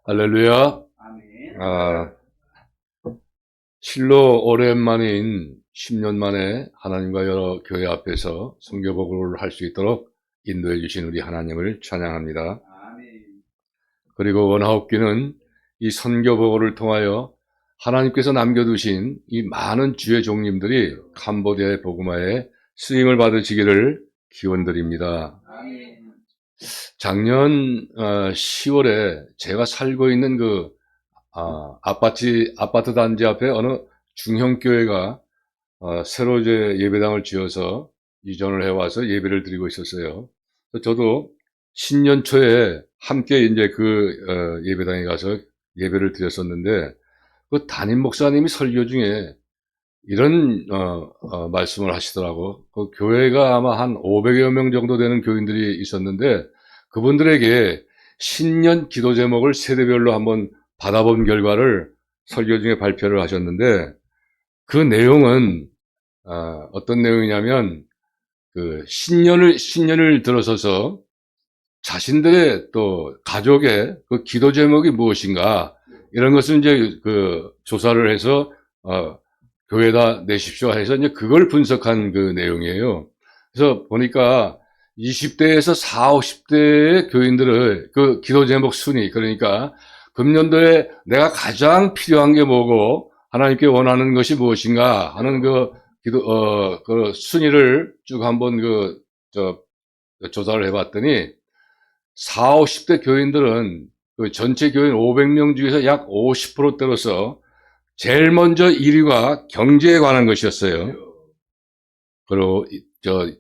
할렐루야. 아멘. 아, 실로 오랜만인 10년 만에 하나님과 여러 교회 앞에서 선교 보고를 할 수 있도록 인도해 주신 우리 하나님을 찬양합니다. 아멘. 그리고 원하옵기는 이 선교 보고를 통하여 하나님께서 남겨두신 이 많은 주의 종님들이 캄보디아의 복음화에 쓰임을 받으시기를 기원드립니다. 아멘. 작년 10월에 제가 살고 있는 아파트 단지 앞에 어느 중형교회가 새로 이제 예배당을 지어서 이전을 해와서 예배를 드리고 있었어요. 그래서 저도 신년 초에 함께 이제 예배당에 가서 예배를 드렸었는데, 그 담임 목사님이 설교 중에 이런 말씀을 하시더라고. 그 교회가 아마 한 500여 명 정도 되는 교인들이 있었는데, 그분들에게 신년 기도 제목을 세대별로 한번 받아본 결과를 설교 중에 발표를 하셨는데, 그 내용은 어떤 내용이냐면, 신년을 들어서서 자신들의 또 가족의 그 기도 제목이 무엇인가, 이런 것을 이제 조사를 해서 교회에다 내십시오 해서 이제 그걸 분석한 그 내용이에요. 그래서 보니까 20대에서 40, 50대의 교인들의 그 기도 제목 순위, 그러니까 금년도에 내가 가장 필요한 게 뭐고 하나님께 원하는 것이 무엇인가 하는 그 순위를 쭉 한번 조사를 해봤더니 40, 50대 교인들은 그 전체 교인 500명 중에서 약 50%대로서 제일 먼저 1위가 경제에 관한 것이었어요. 그리고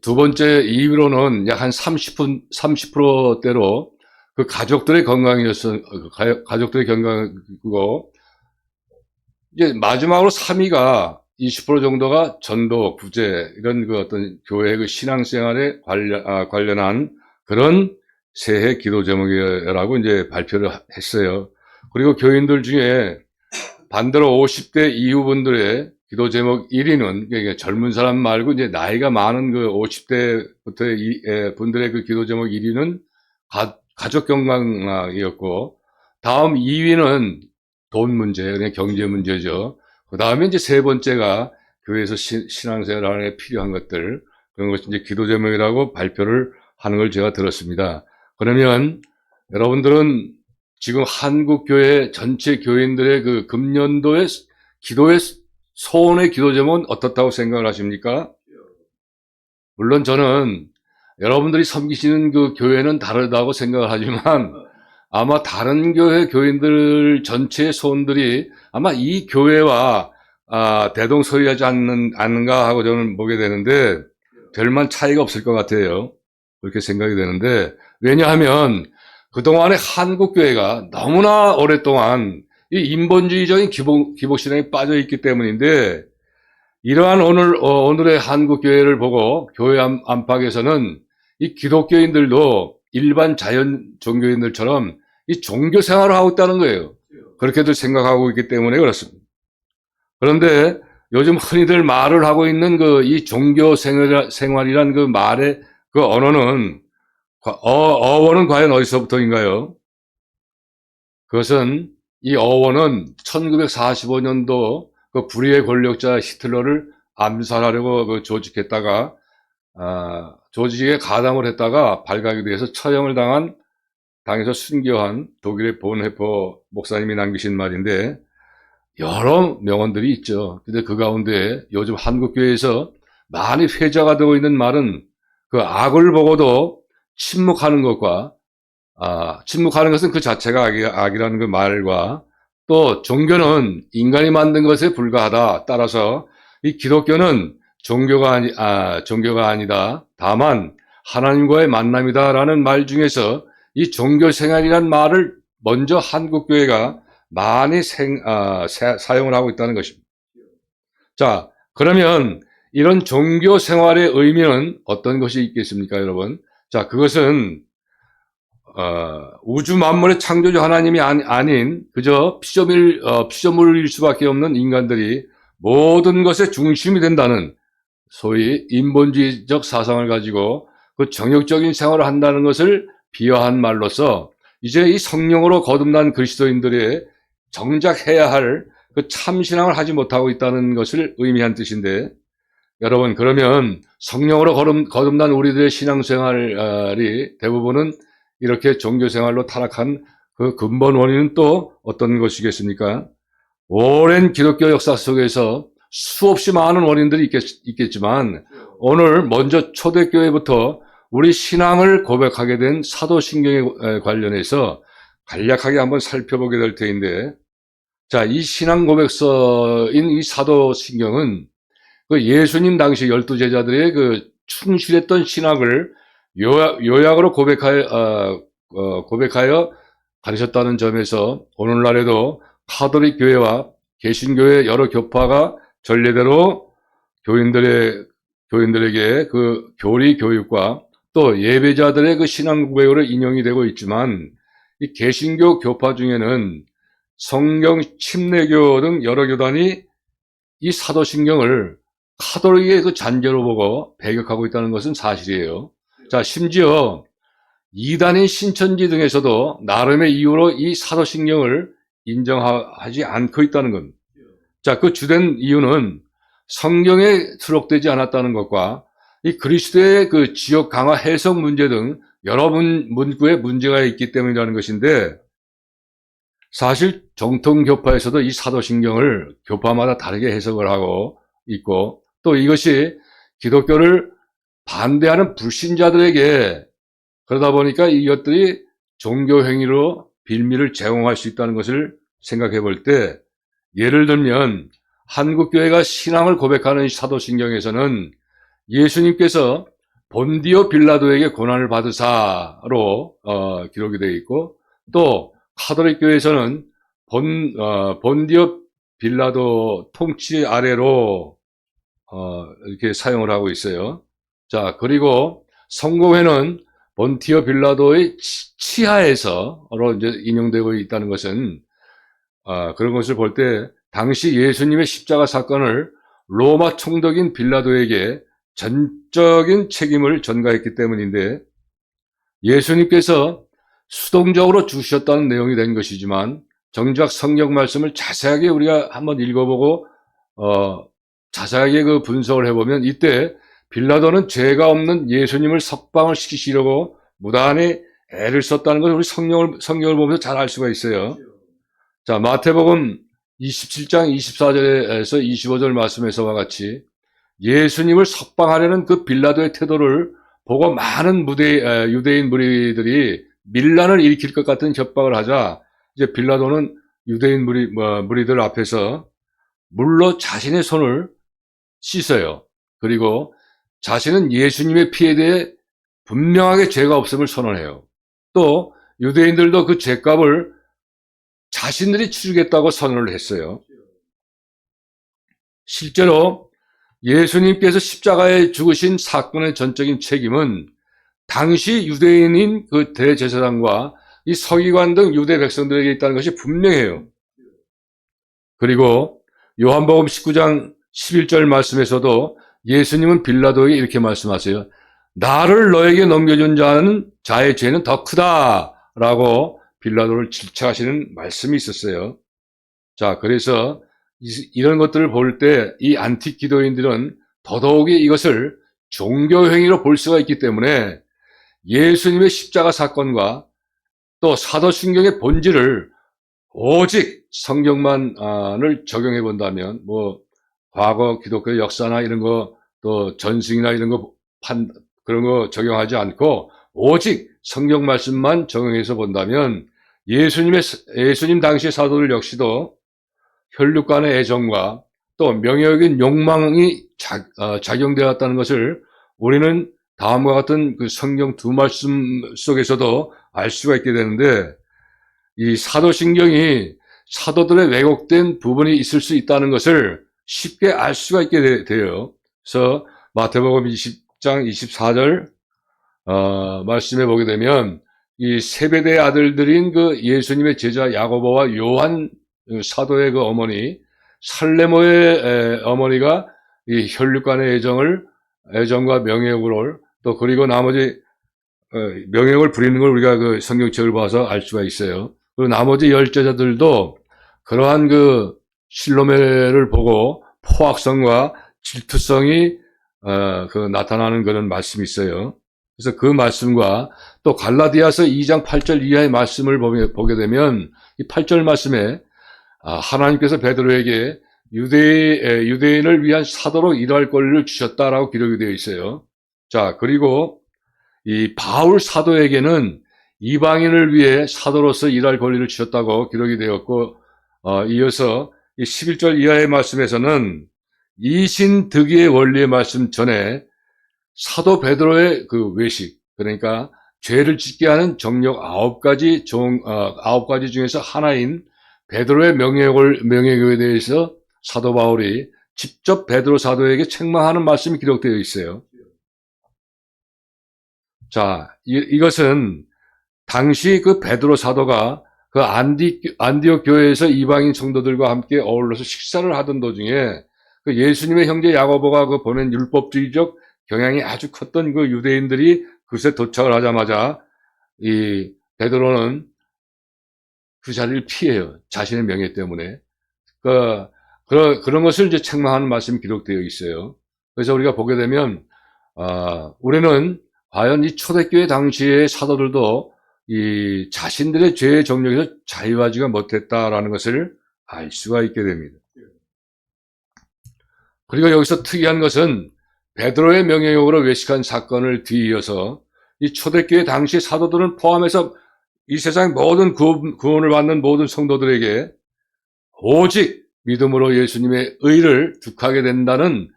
두 번째 2위로는 약 한 30%대로 그 가족들의 가족들의 건강이고, 이제 마지막으로 3위가 20% 정도가 전도, 구제, 이런 어떤 교회 신앙생활에 관련한 그런 새해 기도 제목이라고 이제 발표를 했어요. 그리고 교인들 중에 반대로 50대 이후분들의 기도 제목 1위는, 그러니까 젊은 사람 말고 이제 나이가 많은 그 50대부터의 분들의 그 기도 제목 1위는 가족 건강이었고, 다음 2위는 돈 문제, 그냥 경제 문제죠. 그 다음에 이제 세 번째가 교회에서 신앙생활 안에 필요한 것들, 그런 것이 이제 기도 제목이라고 발표를 하는 걸 제가 들었습니다. 그러면 여러분들은 지금 한국교회 전체 교인들의 그 금년도의 기도의 소원의 기도 제목은 어떻다고 생각을 하십니까? 물론 저는 여러분들이 섬기시는 그 교회는 다르다고 생각을 하지만, 아마 다른 교회 교인들 전체의 소원들이 아마 이 교회와 대동소이하지 않는가 하고 저는 보게 되는데, 별만 차이가 없을 것 같아요. 그렇게 생각이 되는데, 왜냐하면 그동안에 한국교회가 너무나 오랫동안 이 인본주의적인 기복신앙에 빠져 있기 때문인데, 이러한 오늘의 한국교회를 보고 교회 안팎에서는 이 기독교인들도 일반 자연 종교인들처럼 이 종교 생활을 하고 있다는 거예요. 그렇게들 생각하고 있기 때문에 그렇습니다. 그런데 요즘 흔히들 말을 하고 있는 이 종교 생활이란 그 말의 그 언어는, 어원은 과연 어디서부터인가요? 그것은, 이 어원은 1945년도 그 불의의 권력자 히틀러를 암살하려고 조직했다가, 조직에 가담을 했다가 발각이 돼서 처형을 당해서 순교한 독일의 본헤퍼 목사님이 남기신 말인데, 여러 명언들이 있죠. 근데 그 가운데 요즘 한국교회에서 많이 회자가 되고 있는 말은, 그 악을 보고도 침묵하는 것과, 침묵하는 것은 그 자체가 악이라는 그 말과, 또 종교는 인간이 만든 것에 불과하다. 따라서 이 기독교는 종교가 아니다. 다만 하나님과의 만남이다라는 말 중에서 이 종교 생활이란 말을 먼저 한국교회가 많이 사용을 하고 있다는 것입니다. 자, 그러면 이런 종교 생활의 의미는 어떤 것이 있겠습니까, 여러분? 자, 그것은 우주 만물의 창조주 하나님이 아닌 그저 피조물일 수밖에 없는 인간들이 모든 것의 중심이 된다는, 소위 인본주의적 사상을 가지고 그 정욕적인 생활을 한다는 것을 비하한 말로서 이제 이 성령으로 거듭난 그리스도인들의 정작 해야 할 그 참신앙을 하지 못하고 있다는 것을 의미한 뜻인데, 여러분, 그러면 성령으로 거듭난 우리들의 신앙생활이 대부분은 이렇게 종교생활로 타락한 그 근본 원인은 또 어떤 것이겠습니까? 오랜 기독교 역사 속에서 수없이 많은 원인들이 있겠지만, 오늘 먼저 초대교회부터 우리 신앙을 고백하게 된 사도신경에 관련해서 간략하게 한번 살펴보게 될 텐데, 자, 이 신앙 고백서인 이 사도신경은 그 예수님 당시 12제자들의 그 충실했던 신학을 요약으로 고백하여 가르쳤다는 점에서 오늘날에도 카톨릭 교회와 개신교회 여러 교파가 전례대로 교인들에게 그 교리 교육과 또 예배자들의 그 신앙 고백으로 인용이 되고 있지만, 이 개신교 교파 중에는 성경 침례교 등 여러 교단이 이 사도신경을 카톨릭의 그 잔재로 보고 배격하고 있다는 것은 사실이에요. 자, 심지어 이단인 신천지 등에서도 나름의 이유로 이 사도신경을 인정하지 않고 있다는 겁니다. 자, 그 주된 이유는 성경에 수록되지 않았다는 것과 이 그리스도의 그 지역 강화 해석 문제 등 여러 문구에 문제가 있기 때문이라는 것인데, 사실 정통교파에서도 이 사도신경을 교파마다 다르게 해석을 하고 있고, 또 이것이 기독교를 반대하는 불신자들에게, 그러다 보니까 이것들이 종교행위로 빌미를 제공할 수 있다는 것을 생각해 볼 때, 예를 들면 한국교회가 신앙을 고백하는 사도신경에서는 예수님께서 본디오 빌라도에게 고난을 받으사로 기록이 되어 있고, 또 카톨릭 교회에서는 본디오 빌라도 통치 아래로 이렇게 사용을 하고 있어요. 자, 그리고 성공회는 본티오 빌라도의 치하에서로 이제 인용되고 있다는 것은 그런 것을 볼 때 당시 예수님의 십자가 사건을 로마 총독인 빌라도에게 전적인 책임을 전가했기 때문인데, 예수님께서 수동적으로 주셨다는 내용이 된 것이지만, 정작 성경 말씀을 자세하게 우리가 한번 읽어보고 자세하게 그 분석을 해보면, 이때 빌라도는 죄가 없는 예수님을 석방을 시키시려고 무단히 애를 썼다는 것을 우리 성경을 보면서 잘 알 수가 있어요. 자, 마태복음 27장 24절에서 25절 말씀에서와 같이 예수님을 석방하려는 그 빌라도의 태도를 보고 많은 유대인 무리들이 밀란을 일으킬 것 같은 협박을 하자, 이제 빌라도는 유대인 무리들 앞에서 물로 자신의 손을 씻어요. 그리고 자신은 예수님의 피에 대해 분명하게 죄가 없음을 선언해요. 또 유대인들도 그 죄값을 자신들이 치르겠다고 선언을 했어요. 실제로 예수님께서 십자가에 죽으신 사건의 전적인 책임은 당시 유대인인 그 대제사장과 이 서기관 등 유대 백성들에게 있다는 것이 분명해요. 그리고 요한복음 19장 11절 말씀에서도 예수님은 빌라도에게 이렇게 말씀하세요. 나를 너에게 넘겨준 자의 죄는 더 크다라고 빌라도를 질책하시는 말씀이 있었어요. 자, 그래서 이런 것들을 볼 때 이 안틱 기도인들은 더더욱이 이것을 종교행위로 볼 수가 있기 때문에 예수님의 십자가 사건과 또 사도신경의 본질을 오직 성경만을 적용해 본다면, 과거 기독교 역사나 이런 거, 또 전승이나 이런 거 그런 거 적용하지 않고 오직 성경 말씀만 적용해서 본다면, 예수님 당시의 사도들 역시도 혈육 간의 애정과 또 명예적인 욕망이 작용되었다는 것을 우리는 다음과 같은 그 성경 두 말씀 속에서도 알 수가 있게 되는데, 이 사도신경이 사도들의 왜곡된 부분이 있을 수 있다는 것을 쉽게 알 수가 있게 돼요. 그래서 마태복음 20장 24절 말씀해 보게 되면, 이 세베대의 아들들인 그 예수님의 제자 야고보와 요한 사도의 그 어머니 살레모의 어머니가 이 혈육 간의 애정과 명예욕을, 또 그리고 나머지 명예욕을 부리는 걸 우리가 그 성경책을 봐서 알 수가 있어요. 그리고 나머지 열제자들도 그러한 그 실로메를 보고 포악성과 질투성이 나타나는 그런 말씀이 있어요. 그래서 그 말씀과 또 갈라디아서 2장 8절 이하의 말씀을 보게 되면 이 8절 말씀에 하나님께서 베드로에게 유대인을 위한 사도로 일할 권리를 주셨다라고 기록이 되어 있어요. 자, 그리고 이 바울 사도에게는 이방인을 위해 사도로서 일할 권리를 주셨다고 기록이 되었고, 이어서 이 11절 이하의 말씀에서는 이신득의의 원리의 말씀 전에 사도 베드로의 그 외식, 그러니까 죄를 짓게 하는 정력 9가지 9가지 중에서 하나인 베드로의 명예교에 대해서 사도 바울이 직접 베드로 사도에게 책망하는 말씀이 기록되어 있어요. 자, 이것은 당시 그 베드로 사도가 그 안디옥 교회에서 이방인 성도들과 함께 어울러서 식사를 하던 도중에 그 예수님의 형제 야고보가 그 보낸 율법주의적 경향이 아주 컸던 그 유대인들이 그곳에 도착을 하자마자 이 베드로는 그 자리를 피해요. 자신의 명예 때문에. 그런 것을 이제 책망하는 말씀이 기록되어 있어요. 그래서 우리가 보게 되면, 우리는 과연 이 초대교회 당시의 사도들도 이 자신들의 죄의 정력에서 자유하지가 못했다라는 것을 알 수가 있게 됩니다. 그리고 여기서 특이한 것은 베드로의 명예욕으로 외식한 사건을 뒤이어서 이 초대교회 당시 사도들은 포함해서 이 세상 모든 구원을 받는 모든 성도들에게 오직 믿음으로 예수님의 의를 득하게 된다는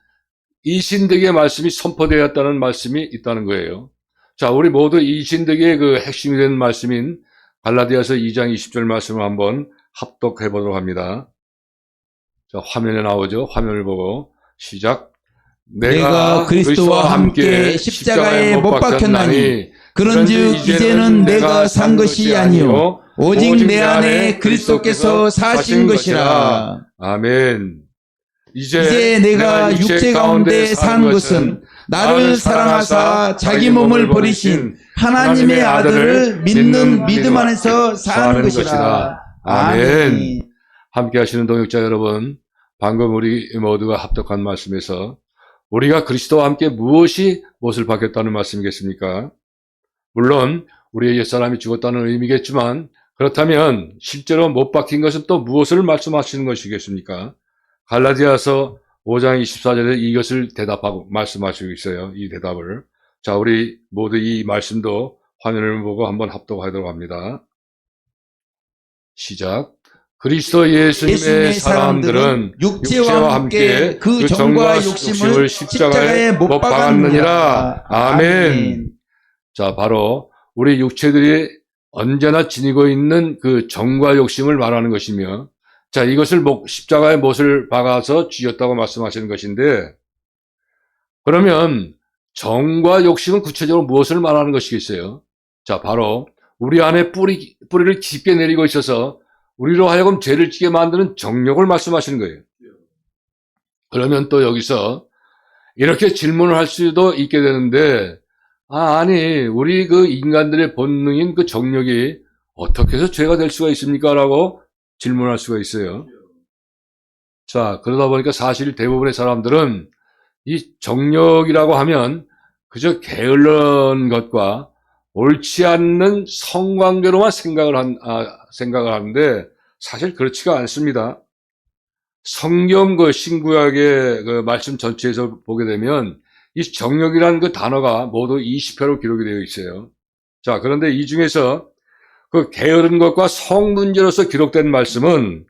이신득의 말씀이 선포되었다는 말씀이 있다는 거예요. 자, 우리 모두 이신득의 그 핵심이 되는 말씀인 갈라디아서 2장 20절 말씀을 한번 합독해 보도록 합니다. 자, 화면에 나오죠. 화면을 보고 시작. 내가 그리스도와 함께 십자가에 못 박혔나니 그런즉 이제는 내가 산 것이 아니요 오직 내 안에 그리스도께서 사신 것이라. 아멘. 이제 내가 육체 가운데 산 것은 나를 사랑하사 자기 몸을 버리신 하나님의 아들을 믿는 믿음 안에서 사는 것이라. 아멘. 함께 하시는 동역자 여러분, 방금 우리 모두가 합독한 말씀에서 우리가 그리스도와 함께 무엇을 받겠다는 말씀이겠습니까? 물론 우리의 옛사람이 죽었다는 의미겠지만, 그렇다면 실제로 못 박힌 것은 또 무엇을 말씀하시는 것이겠습니까? 갈라디아서 5장 24절에 이것을 말씀하시고 있어요. 이 대답을. 자, 우리 모두 이 말씀도 화면을 보고 한번 합독하도록 합니다. 시작. 그리스도 예수님의 사람들은 육체와 함께 그 정과 욕심을 십자가에 못 박았느니라. 아멘. 자, 바로 우리 육체들이 언제나 지니고 있는 그 정과 욕심을 말하는 것이며, 자, 이것을 십자가에 못을 박아서 쥐었다고 말씀하시는 것인데, 그러면 정과 욕심은 구체적으로 무엇을 말하는 것이겠어요? 자, 바로 우리 안에 뿌리를 깊게 내리고 있어서 우리로 하여금 죄를 짓게 만드는 정욕을 말씀하시는 거예요. 그러면 또 여기서 이렇게 질문을 할 수도 있게 되는데, 아니, 우리 그 인간들의 본능인 그 정욕이 어떻게 해서 죄가 될 수가 있습니까? 라고 질문할 수가 있어요. 자, 그러다 보니까 사실 대부분의 사람들은 이 정욕이라고 하면 그저 게을른 것과 옳지 않는 성관계로만 생각을 하는데 사실 그렇지가 않습니다. 성경 그 신구약의 그 말씀 전체에서 보게 되면 이 정욕이라는 그 단어가 모두 20회로 기록이 되어 있어요. 자, 그런데 이 중에서 그 게으른 것과 성 문제로서 기록된 말씀은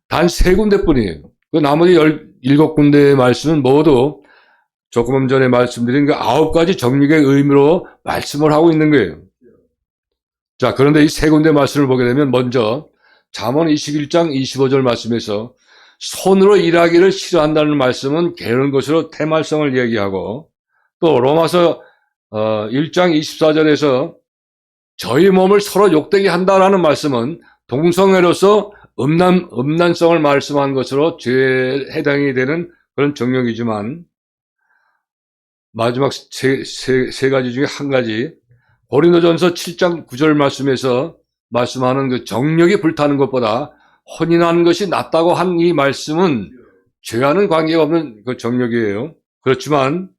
단 3군데뿐이에요. 그 나머지 17군데의 말씀은 모두 조금 전에 말씀드린 그 9가지 정욕의 의미로 말씀을 하고 있는 거예요. 자, 그런데 이 3군데 말씀을 보게 되면 먼저 잠언 21장 25절 말씀에서 손으로 일하기를 싫어한다는 말씀은 게으른 것으로 태말성을 얘기하고, 또 로마서 1장 24절에서 저희 몸을 서로 욕되게 한다라는 말씀은 동성애로서 음란성을 말씀한 것으로 죄에 해당이 되는 그런 정욕이지만, 마지막 세 가지 중에 한 가지, 고린도전서 7장 9절 말씀에서 말씀하는 그 정력이 불타는 것보다 혼인하는 것이 낫다고 한 이 말씀은 죄와는 관계가 없는 그 정력이에요. 그렇지만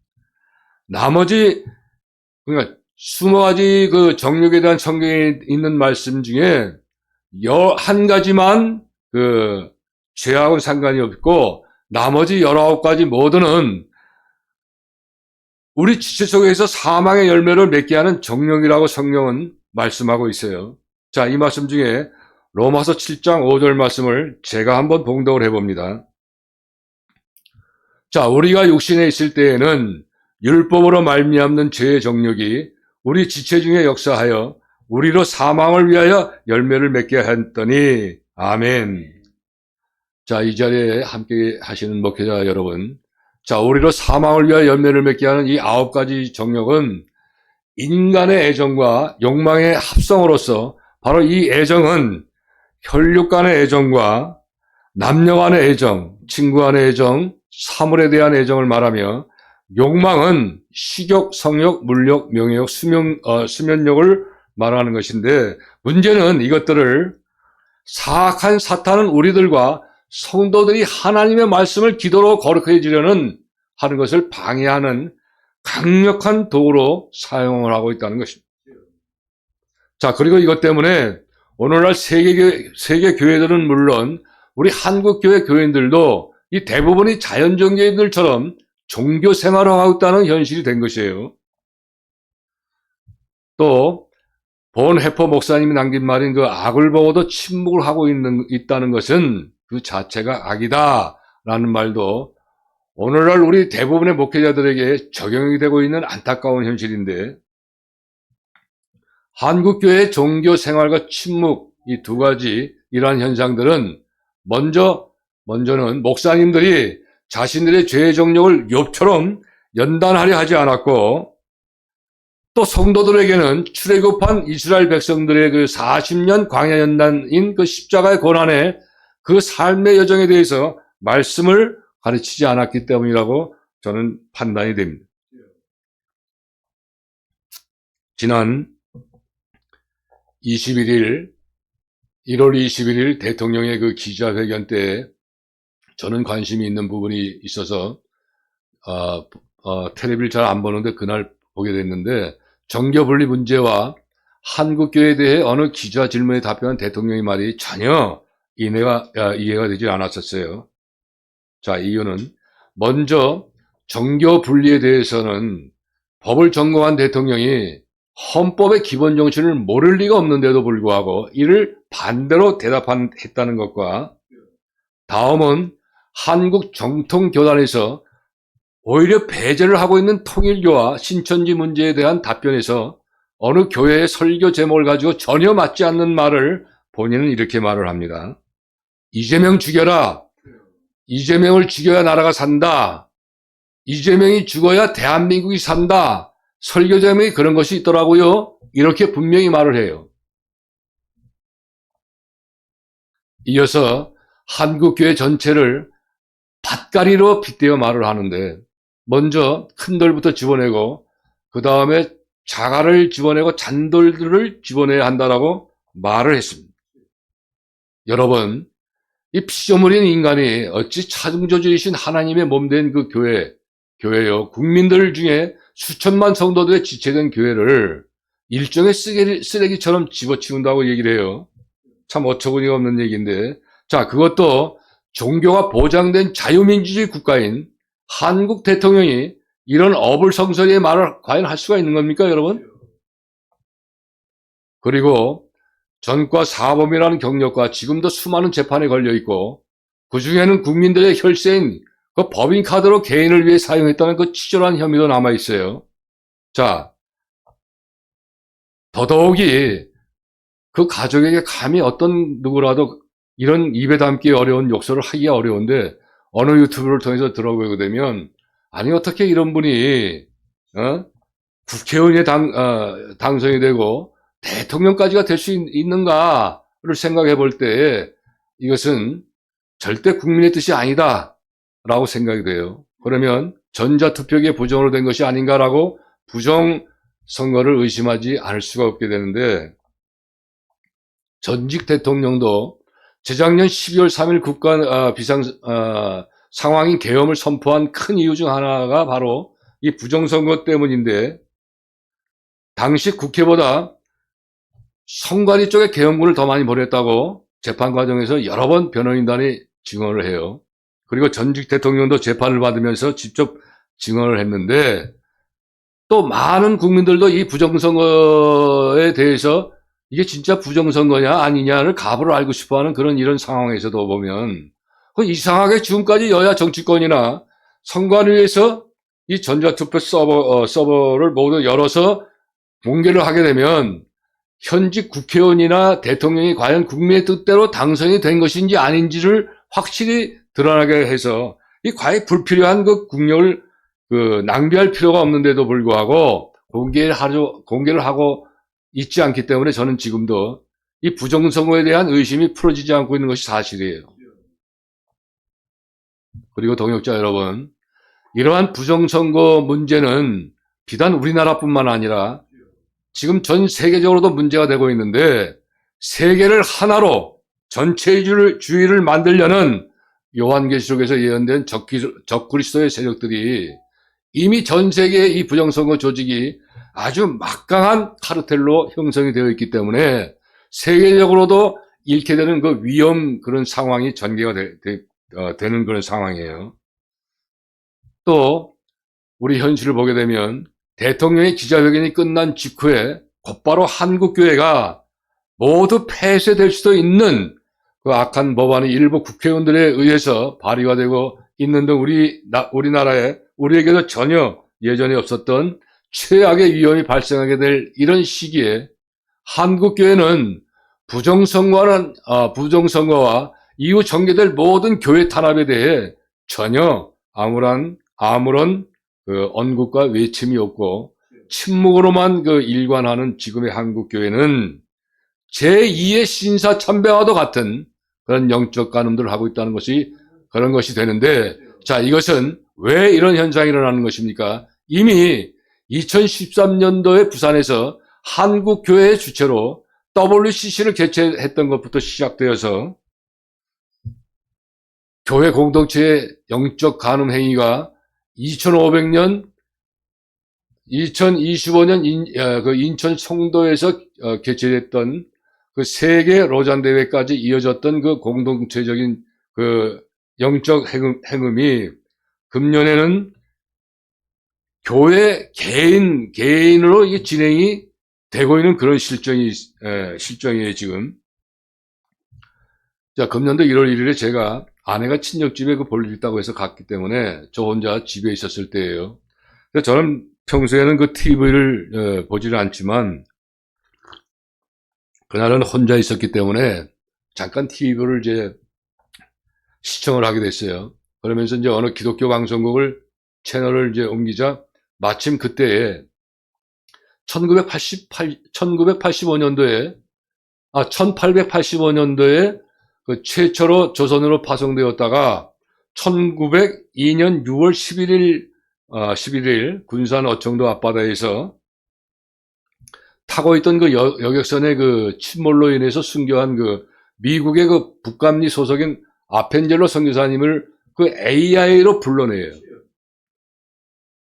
나머지 그러니까 20가지 그 정력에 대한 성경에 있는 말씀 중에 한 가지만 그 죄하고는 상관이 없고 나머지 19가지 모두는 우리 지체 속에서 사망의 열매를 맺게 하는 정력이라고 성경은 말씀하고 있어요. 자, 이 말씀 중에 로마서 7장 5절 말씀을 제가 한번 봉독을 해봅니다. 자, 우리가 육신에 있을 때에는 율법으로 말미암는 죄의 정력이 우리 지체 중에 역사하여 우리로 사망을 위하여 열매를 맺게 했더니 아멘. 자, 이 자리에 함께 하시는 목회자 여러분, 자, 우리로 사망을 위하여 열매를 맺게 하는 이 9가지 정력은 인간의 애정과 욕망의 합성으로서 바로 이 애정은 혈육 간의 애정과 남녀 간의 애정, 친구 간의 애정, 사물에 대한 애정을 말하며 욕망은 식욕, 성욕, 물욕, 명예욕, 수면욕을 말하는 것인데 문제는 이것들을 사악한 사탄은 우리들과 성도들이 하나님의 말씀을 기도로 거룩해지려는 하는 것을 방해하는 강력한 도구로 사용을 하고 있다는 것입니다. 자, 그리고 이것 때문에 오늘날 세계 교회들은 물론 우리 한국 교회 교인들도 이 대부분이 자연 종교인들처럼 종교 생활을 하고 있다는 현실이 된 것이에요. 또 본 해퍼 목사님이 남긴 말인 그 악을 보고도 침묵을 하고 있다는 것은 그 자체가 악이다라는 말도 오늘날 우리 대부분의 목회자들에게 적용이 되고 있는 안타까운 현실인데 한국교회의 종교 생활과 침묵 이 2가지 이러한 현상들은 먼저는 목사님들이 자신들의 죄의 정력을 욥처럼 연단하려 하지 않았고 또 성도들에게는 출애굽한 이스라엘 백성들의 그 40년 광야 연단인 그 십자가의 고난의 그 삶의 여정에 대해서 말씀을 가르치지 않았기 때문이라고 저는 판단이 됩니다. 지난 1월 21일 대통령의 그 기자회견 때 저는 관심이 있는 부분이 있어서 텔레비를 잘 안 보는데 그날 보게 됐는데 정교분리 문제와 한국교회에 대해 어느 기자 질문에 답변한 대통령의 말이 전혀 이해가 되지 않았었어요. 자, 이유는 먼저 정교 분리에 대해서는 법을 전공한 대통령이 헌법의 기본 정신을 모를 리가 없는데도 불구하고 이를 반대로 대답했다는 것과 다음은 한국 정통교단에서 오히려 배제를 하고 있는 통일교와 신천지 문제에 대한 답변에서 어느 교회의 설교 제목을 가지고 전혀 맞지 않는 말을 본인은 이렇게 말을 합니다. 이재명 죽여라. 이재명을 죽여야 나라가 산다. 이재명이 죽어야 대한민국이 산다. 설교 제목이 그런 것이 있더라고요. 이렇게 분명히 말을 해요. 이어서 한국교회 전체를 밭가리로 빗대어 말을 하는데 먼저 큰 돌부터 집어내고 그 다음에 자갈을 집어내고 잔돌들을 집어내야 한다라고 말을 했습니다. 여러분, 이 피조물인 인간이 어찌 창조주이신 하나님의 몸된 그 교회요, 국민들 중에 수천만 성도들의 지체된 교회를 일종의 쓰레기처럼 집어치운다고 얘기를 해요. 참 어처구니가 없는 얘기인데, 자, 그것도 종교가 보장된 자유민주주의 국가인 한국 대통령이 이런 어불성설의 말을 과연 할 수가 있는 겁니까, 여러분? 그리고 전과 사범이라는 경력과 지금도 수많은 재판에 걸려 있고 그 중에는 국민들의 혈세인 그 법인카드로 개인을 위해 사용했다는 그 치졸한 혐의도 남아 있어요. 자, 더더욱이 그 가족에게 감히 어떤 누구라도 이런 입에 담기 어려운 욕설을 하기가 어려운데 어느 유튜브를 통해서 들어보게 되면 아니 어떻게 이런 분이 국회의원에 당선이 되고 대통령까지가 될 수 있는가를 생각해 볼 때 이것은 절대 국민의 뜻이 아니다 라고 생각이 돼요. 그러면 전자투표기에 부정으로 된 것이 아닌가라고 부정 선거를 의심하지 않을 수가 없게 되는데, 전직 대통령도 재작년 12월 3일 국가 상황인 계엄을 선포한 큰 이유 중 하나가 바로 이 부정선거 때문인데, 당시 국회보다 선관위 쪽에 계엄군을 더 많이 벌였다고 재판 과정에서 여러 번 변호인단이 증언을 해요. 그리고 전직 대통령도 재판을 받으면서 직접 증언을 했는데, 또 많은 국민들도 이 부정선거에 대해서 이게 진짜 부정선거냐 아니냐를 가부를 알고 싶어하는 그런 이런 상황에서도 보면, 이상하게 지금까지 여야 정치권이나 선관위에서 이 전자투표 서버를 모두 열어서 공개를 하게 되면 현직 국회의원이나 대통령이 과연 국민의 뜻대로 당선이 된 것인지 아닌지를 확실히 드러나게 해서 이 과연 불필요한 그 국력을 낭비할 필요가 없는데도 불구하고 공개를 하고 있지 않기 때문에 저는 지금도 이 부정선거에 대한 의심이 풀어지지 않고 있는 것이 사실이에요. 그리고 동역자 여러분, 이러한 부정선거 문제는 비단 우리나라뿐만 아니라 지금 전 세계적으로도 문제가 되고 있는데, 세계를 하나로 전체주의를 만들려는 요한계시록에서 예언된 적그리스도의 세력들이 이미 전 세계의 이 부정선거 조직이 아주 막강한 카르텔로 형성이 되어 있기 때문에 세계적으로도 잃게 되는 그 위험 그런 상황이 전개가 되는 그런 상황이에요. 또 우리 현실을 보게 되면 대통령의 기자회견이 끝난 직후에 곧바로 한국교회가 모두 폐쇄될 수도 있는 그 악한 법안이 일부 국회의원들에 의해서 발의가 되고 있는 등 우리나라에 우리에게도 전혀 예전에 없었던 최악의 위험이 발생하게 될 이런 시기에 한국교회는 부정선거와 이후 전개될 모든 교회 탄압에 대해 전혀 아무런 그 언급과 외침이 없고 침묵으로만 일관하는 지금의 한국교회는 제2의 신사참배와도 같은 그런 영적 간음들을 하고 있다는 것이 그런 것이 되는데, 자, 이것은 왜 이런 현상이 일어나는 것입니까? 이미 2013년도에 부산에서 한국교회의 주체로 WCC를 개최했던 것부터 시작되어서 교회 공동체의 영적 간음 행위가 2025년 인천 송도에서 개최됐던 그 세계 로잔 대회까지 이어졌던 그 공동체적인 그 영적 행음이 금년에는 교회 개인으로 이게 진행이 되고 있는 그런 실정이에요, 지금. 자, 금년도 1월 1일에 제가 아내가 친정집에 볼일 있다고 해서 갔기 때문에 저 혼자 집에 있었을 때예요. 저는 평소에는 그 TV를 보지를 않지만 그날은 혼자 있었기 때문에 잠깐 TV를 이제 시청을 하게 됐어요. 그러면서 이제 어느 기독교 방송국을 채널을 이제 옮기자 마침 그때에 1885년도에 그 최초로 조선으로 파송되었다가 1902년 6월 11일 군산 어청도 앞바다에서 타고 있던 그 여객선의 그 침몰로 인해서 순교한 그 미국의 그 북감리 소속인 아펜젤로 선교사님을 그 AI로 불러내요.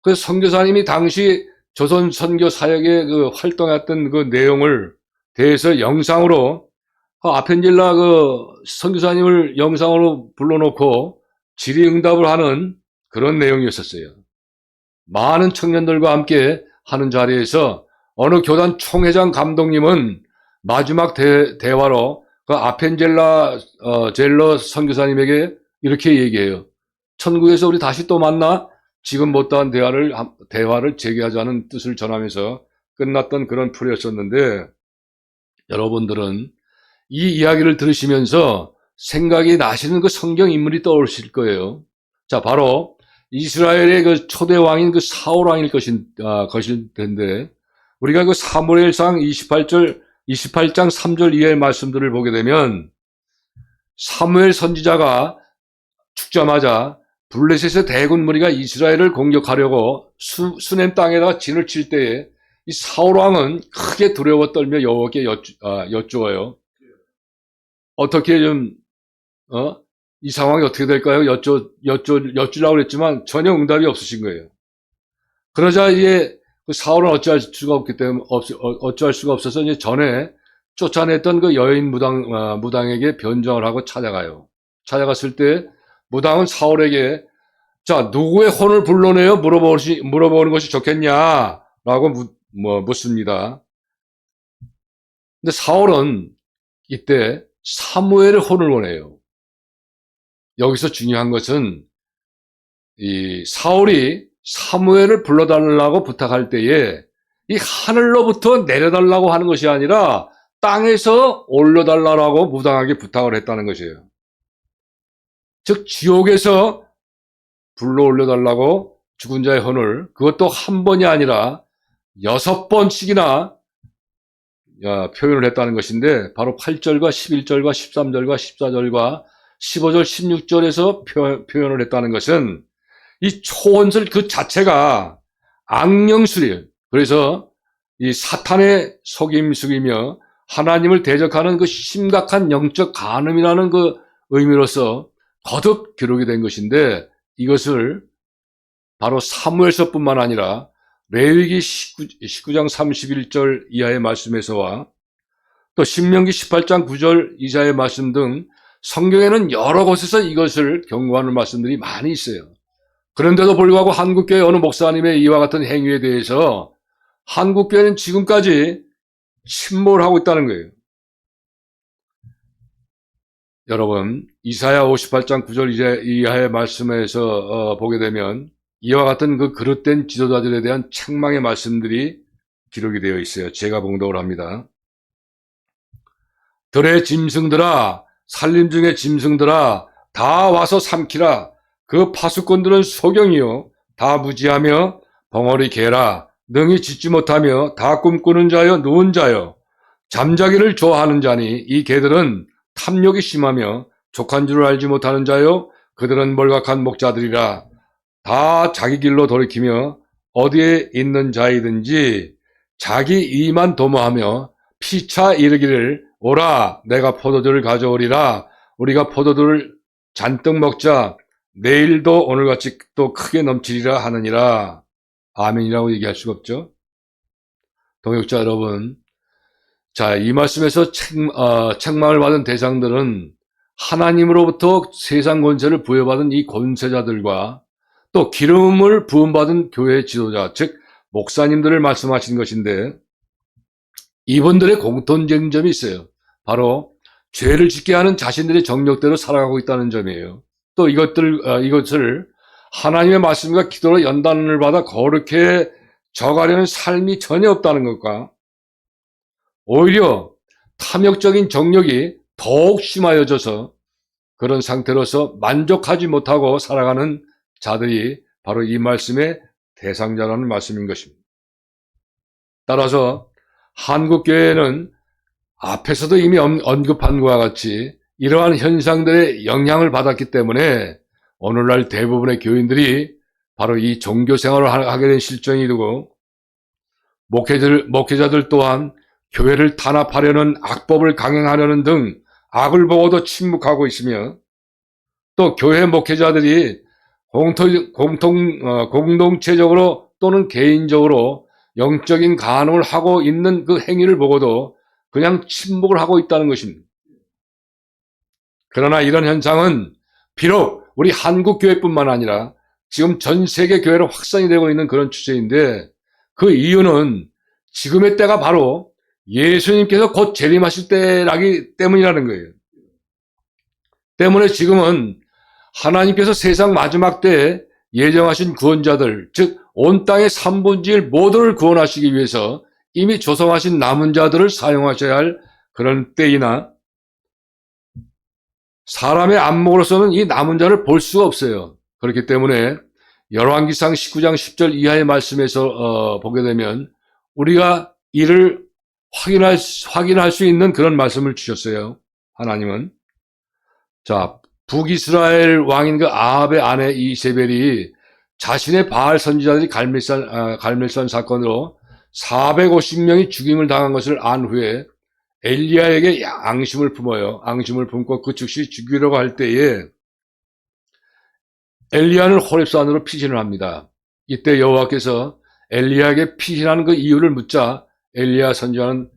그 선교사님이 당시 조선 선교 사역에 그 활동했던 그 내용을 대해서 영상으로 아펜젤라 그 선교사님을 영상으로 불러놓고 질의응답을 하는 그런 내용이었었어요. 많은 청년들과 함께 하는 자리에서 어느 교단 총회장 감독님은 마지막 대화로 그 아펜젤라 젤러 선교사님에게 이렇게 얘기해요. 천국에서 우리 다시 또 만나 지금 못다한 대화를 재개하자는 뜻을 전하면서 끝났던 그런 풀이었었는데, 여러분들은 이 이야기를 들으시면서 생각이 나시는 그 성경 인물이 떠오르실 거예요. 자, 바로 이스라엘의 그 초대 왕인 그 사울 왕일 것일 텐데, 우리가 그 사무엘상 28장 3절 이하의 말씀들을 보게 되면 사무엘 선지자가 죽자마자 블레셋의 대군 무리가 이스라엘을 공격하려고 수넴 땅에다가 진을 칠 때에 이 사울 왕은 크게 두려워 떨며 여호와께 여쭈어요. 어떻게 좀 이 상황이 어떻게 될까요? 여쭈려고 그랬지만 전혀 응답이 없으신 거예요. 그러자 이제 그 사울은 어찌할 수가 없기 때문에 어찌할 수가 없어서 이제 전에 쫓아냈던 그 여인 무당에게 변정을 하고 찾아가요. 찾아갔을 때 무당은 사울에게 자 누구의 혼을 불러내어 물어보는 것이 좋겠냐라고 묻습니다. 근데 사울은 이때 사무엘의 혼을 원해요. 여기서 중요한 것은 이 사울이 사무엘을 불러달라고 부탁할 때에 이 하늘로부터 내려달라고 하는 것이 아니라 땅에서 올려달라고 무당하게 부탁을 했다는 것이에요. 즉 지옥에서 불러 올려달라고 죽은 자의 혼을 그것도 한 번이 아니라 6번씩이나 표현을 했다는 것인데 바로 8절과 11절과 13절과 14절과 15절 16절에서 표현을 했다는 것은 이 초원설 그 자체가 악령술이에요. 그래서 이 사탄의 속임수이며 하나님을 대적하는 그 심각한 영적 간음이라는 그 의미로서 거듭 기록이 된 것인데 이것을 바로 사무엘서뿐만 아니라 레위기 19장 31절 이하의 말씀에서와 또 신명기 18장 9절 이하의 말씀 등 성경에는 여러 곳에서 이것을 경고하는 말씀들이 많이 있어요. 그런데도 불구하고 한국교회 어느 목사님의 이와 같은 행위에 대해서 한국교회는 지금까지 침몰을 하고 있다는 거예요. 여러분 이사야 58장 9절 이하의 말씀에서 보게 되면 이와 같은 그 그릇된 지도자들에 대한 책망의 말씀들이 기록이 되어 있어요. 제가 봉독을 합니다. 들의 짐승들아 산림 중의 짐승들아 다 와서 삼키라. 그 파수꾼들은 소경이요 다 무지하며 벙어리 개라. 능히 짖지 못하며 다 꿈꾸는 자여 누운 자여 잠자기를 좋아하는 자니 이 개들은 탐욕이 심하며 족한 줄을 알지 못하는 자여 그들은 몰각한 목자들이라. 다 자기 길로 돌이키며 어디에 있는 자이든지 자기 이만 도모하며 피차 이르기를 오라 내가 포도주를 가져오리라. 우리가 포도주를 잔뜩 먹자. 내일도 오늘같이 또 크게 넘치리라 하느니라. 아멘이라고 얘기할 수가 없죠. 동역자 여러분, 자, 이 말씀에서 책망을 받은 대상들은 하나님으로부터 세상 권세를 부여받은 이 권세자들과 또 기름을 부음받은 교회 지도자, 즉 목사님들을 말씀하신 것인데 이분들의 공통점이 있어요. 바로 죄를 짓게 하는 자신들의 정력대로 살아가고 있다는 점이에요. 또 이것을 하나님의 말씀과 기도로 연단을 받아 거룩해 져가려는 삶이 전혀 없다는 것과 오히려 탐욕적인 정력이 더욱 심하여져서 그런 상태로서 만족하지 못하고 살아가는 자들이 바로 이 말씀의 대상자라는 말씀인 것입니다. 따라서 한국교회는 앞에서도 이미 언급한 것과 같이 이러한 현상들의 영향을 받았기 때문에 오늘날 대부분의 교인들이 바로 이 종교 생활을 하게 된 실정이 되고 목회자들 또한 교회를 탄압하려는 악법을 강행하려는 등 악을 보고도 침묵하고 있으며 또 교회 목회자들이 공동체적으로 또는 개인적으로 영적인 간음을 하고 있는 그 행위를 보고도 그냥 침묵을 하고 있다는 것입니다. 그러나 이런 현상은 비록 우리 한국 교회뿐만 아니라 지금 전 세계 교회로 확산이 되고 있는 그런 추세인데 그 이유는 지금의 때가 바로 예수님께서 곧 재림하실 때라기 때문이라는 거예요. 때문에 지금은 하나님께서 세상 마지막 때에 예정하신 구원자들, 즉 온 땅의 3분의 1 모두를 구원하시기 위해서 이미 조성하신 남은 자들을 사용하셔야 할 그런 때이나 사람의 안목으로서는 이 남은 자를 볼 수가 없어요. 그렇기 때문에 열왕기상 19장 10절 이하의 말씀에서 보게 되면 우리가 이를 확인할 수 있는 그런 말씀을 주셨어요. 하나님은. 자, 북이스라엘 왕인 그 아합의 아내 이세벨이 자신의 바알 선지자들이 갈멜산 사건으로 450명이 죽임을 당한 것을 안 후에 엘리야에게 앙심을 품고 그 즉시 죽이려고 할 때에 엘리야는 호렙산으로 피신을 합니다. 이때 여호와께서 엘리야에게 피신하는 그 이유를 묻자 엘리야 선지자는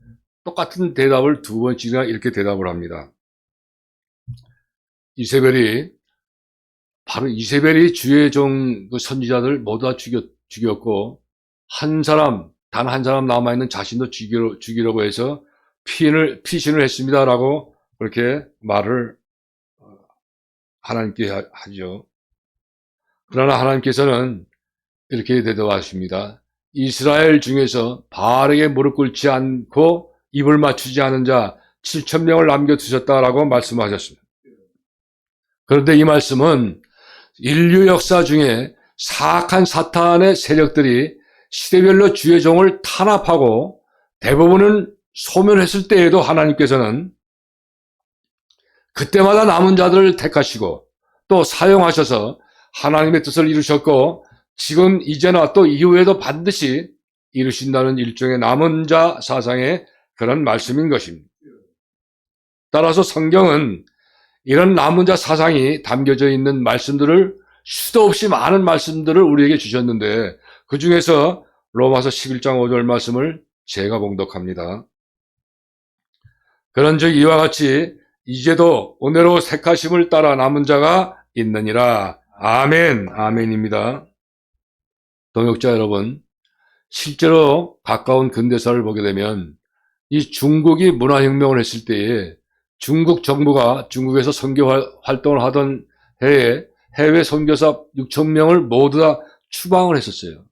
똑같은 대답을 두 번씩이나 이렇게 대답을 합니다. 이세벨이 주의 종 그 선지자들 모두 다 죽였고 단 한 사람 남아있는 자신도 죽이려고 해서 피신을 했습니다라고 그렇게 말을 하나님께 하죠. 그러나 하나님께서는 이렇게 대답하십니다. 이스라엘 중에서 바알에게 무릎 꿇지 않고 입을 맞추지 않은 자 7,000명을 남겨두셨다라고 말씀하셨습니다. 그런데 이 말씀은 인류 역사 중에 사악한 사탄의 세력들이 시대별로 주의 종을 탄압하고 대부분은 소멸했을 때에도 하나님께서는 그때마다 남은 자들을 택하시고 또 사용하셔서 하나님의 뜻을 이루셨고 지금 이제나 또 이후에도 반드시 이루신다는 일종의 남은 자 사상의 그런 말씀인 것입니다. 따라서 성경은 이런 남은 자 사상이 담겨져 있는 말씀들을 수도 없이 많은 말씀들을 우리에게 주셨는데 그 중에서 로마서 11장 5절 말씀을 제가 봉독합니다. 그런즉 이와 같이 이제도 은혜로 택하심을 따라 남은 자가 있느니라. 아멘, 아멘입니다. 동역자 여러분, 실제로 가까운 근대사를 보게 되면 이 중국이 문화혁명을 했을 때에 중국 정부가 중국에서 선교 활동을 하던 해에 해외 선교사 6,000명을 모두 다 추방을 했었어요.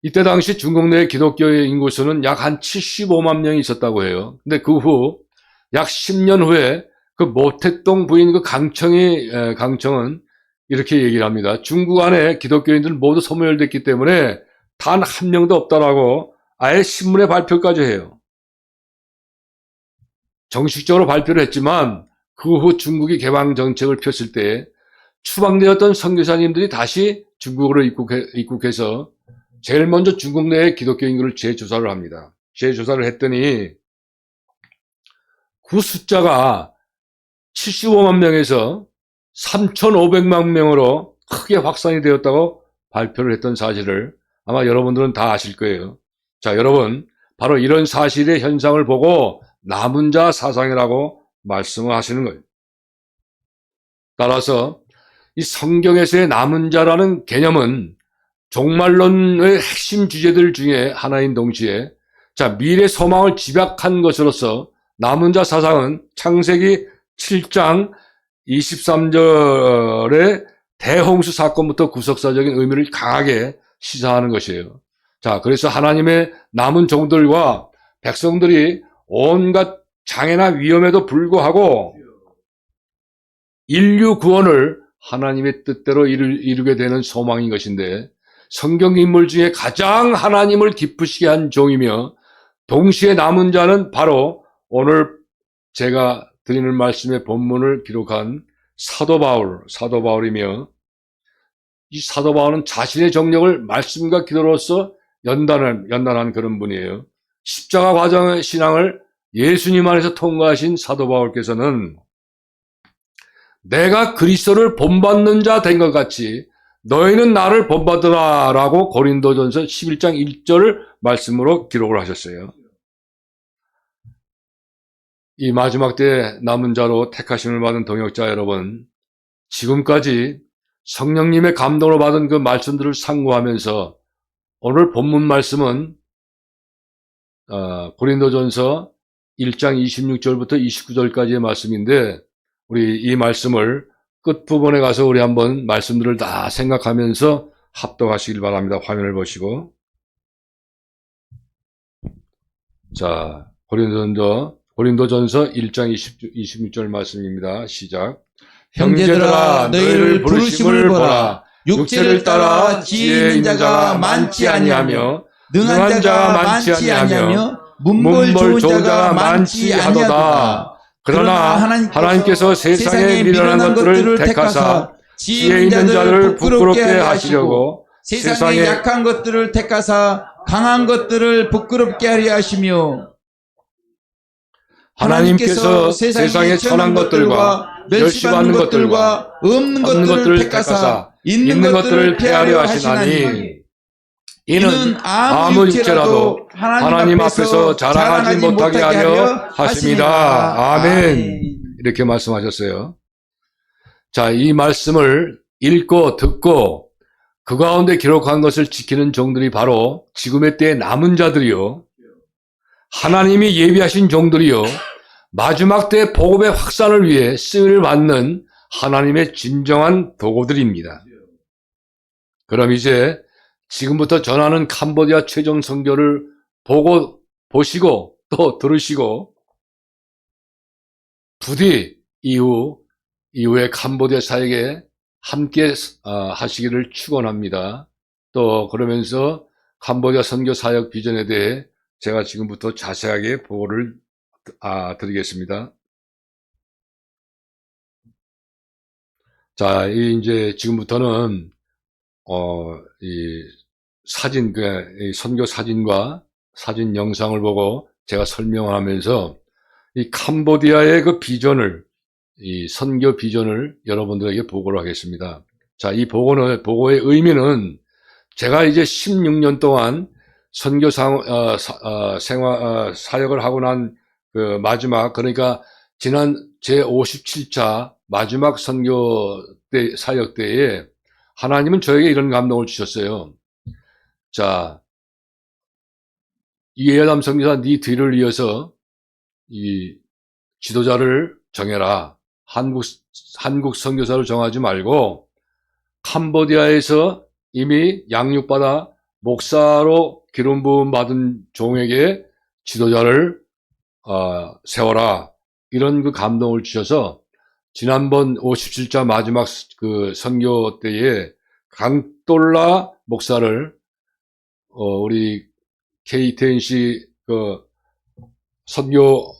이때 당시 중국 내 기독교의 인구수는 약 한 75만 명이 있었다고 해요. 근데 그 후 약 10년 후에 그 모택동 부인 그 강청은 이렇게 얘기를 합니다. 중국 안에 기독교인들 모두 소멸됐기 때문에 단 한 명도 없다라고 아예 신문에 발표까지 해요. 정식적으로 발표를 했지만 그 후 중국이 개방 정책을 폈을 때 추방되었던 선교사님들이 다시 중국으로 입국해서 제일 먼저 중국 내의 기독교 인구를 재조사를 합니다. 재조사를 했더니 그 숫자가 75만 명에서 3,500만 명으로 크게 확산이 되었다고 발표를 했던 사실을 아마 여러분들은 다 아실 거예요. 자, 여러분, 바로 이런 사실의 현상을 보고 남은 자 사상이라고 말씀을 하시는 거예요. 따라서 이 성경에서의 남은 자라는 개념은 종말론의 핵심 주제들 중에 하나인 동시에 미래 소망을 집약한 것으로서 남은 자 사상은 창세기 7장 23절의 대홍수 사건부터 구속사적인 의미를 강하게 시사하는 것이에요. 자, 그래서 하나님의 남은 종들과 백성들이 온갖 장애나 위험에도 불구하고 인류 구원을 하나님의 뜻대로 이루게 되는 소망인 것인데 성경 인물 중에 가장 하나님을 기쁘시게 한 종이며 동시에 남은 자는 바로 오늘 제가 드리는 말씀의 본문을 기록한 사도 바울이며 이 사도 바울은 자신의 정력을 말씀과 기도로서 연단한 그런 분이에요. 십자가 과정의 신앙을 예수님 안에서 통과하신 사도 바울께서는 내가 그리스도를 본받는 자 된 것 같이 너희는 나를 본받으라 라고 고린도전서 11장 1절 말씀으로 기록을 하셨어요. 이 마지막 때 남은 자로 택하심을 받은 동역자 여러분, 지금까지 성령님의 감동을 받은 그 말씀들을 상고하면서 오늘 본문 말씀은 고린도전서 1장 26절부터 29절까지의 말씀인데 우리 이 말씀을 끝부분에 가서 우리 한번 말씀들을 다 생각하면서 합독하시길 바랍니다. 화면을 보시고. 자, 고린도전서 1장 26절 말씀입니다. 시작. 형제들아 너희를 부르심을 보라. 육체를 따라 지혜 있는 자가 많지 아니하며 능한 자가 많지 아니하며 문벌 좋은 자가 많지 아니하도다. 그러나 하나님께서 세상에 미련한 것들을 택하사 지혜 있는 자를 부끄럽게 하시려고 세상의 약한 것들을 택하사 강한 것들을 부끄럽게 하려 하시며 하나님께서 세상의 천한 것들과 멸시받는 것들과 없는 것들을 택하사 있는 것들을 폐하려 하시나니 이는 아무 육체라도 하나님 앞에서 자랑하지 못하게 하려 하심이라. 아멘. 이렇게 말씀하셨어요. 자, 이 말씀을 읽고 듣고 그 가운데 기록한 것을 지키는 종들이 바로 지금의 때에 남은 자들이요, 하나님이 예비하신 종들이요, 마지막 때 복음의 확산을 위해 쓰임을 받는 하나님의 진정한 도구들입니다. 그럼 이제 지금부터 전하는 캄보디아 최종 선교를 보시고 또 들으시고 부디 이후에 캄보디아 사역에 함께 하시기를 축원합니다. 또 그러면서 캄보디아 선교 사역 비전에 대해 제가 지금부터 자세하게 보고를 드리겠습니다. 자, 이제 지금부터는 이 사진, 이 선교 사진과 사진 영상을 보고 제가 설명을 하면서 이 캄보디아의 그 비전을, 이 선교 비전을 여러분들에게 보고를 하겠습니다. 자, 이 보고의 의미는 제가 이제 16년 동안 선교 사역을 하고 난 그 마지막, 그러니까 지난 제57차 마지막 선교 때, 사역 때에 하나님은 저에게 이런 감동을 주셨어요. 자, 이해담 선교사 네 뒤를 이어서 이 지도자를 정해라. 한국 선교사를 정하지 말고 캄보디아에서 이미 양육받아 목사로 기름 부음 받은 종에게 지도자를 세워라. 이런 그 감동을 주셔서 지난번 57차 마지막 그 선교 때에 강돌라 목사를 우리 KTNC 그 선교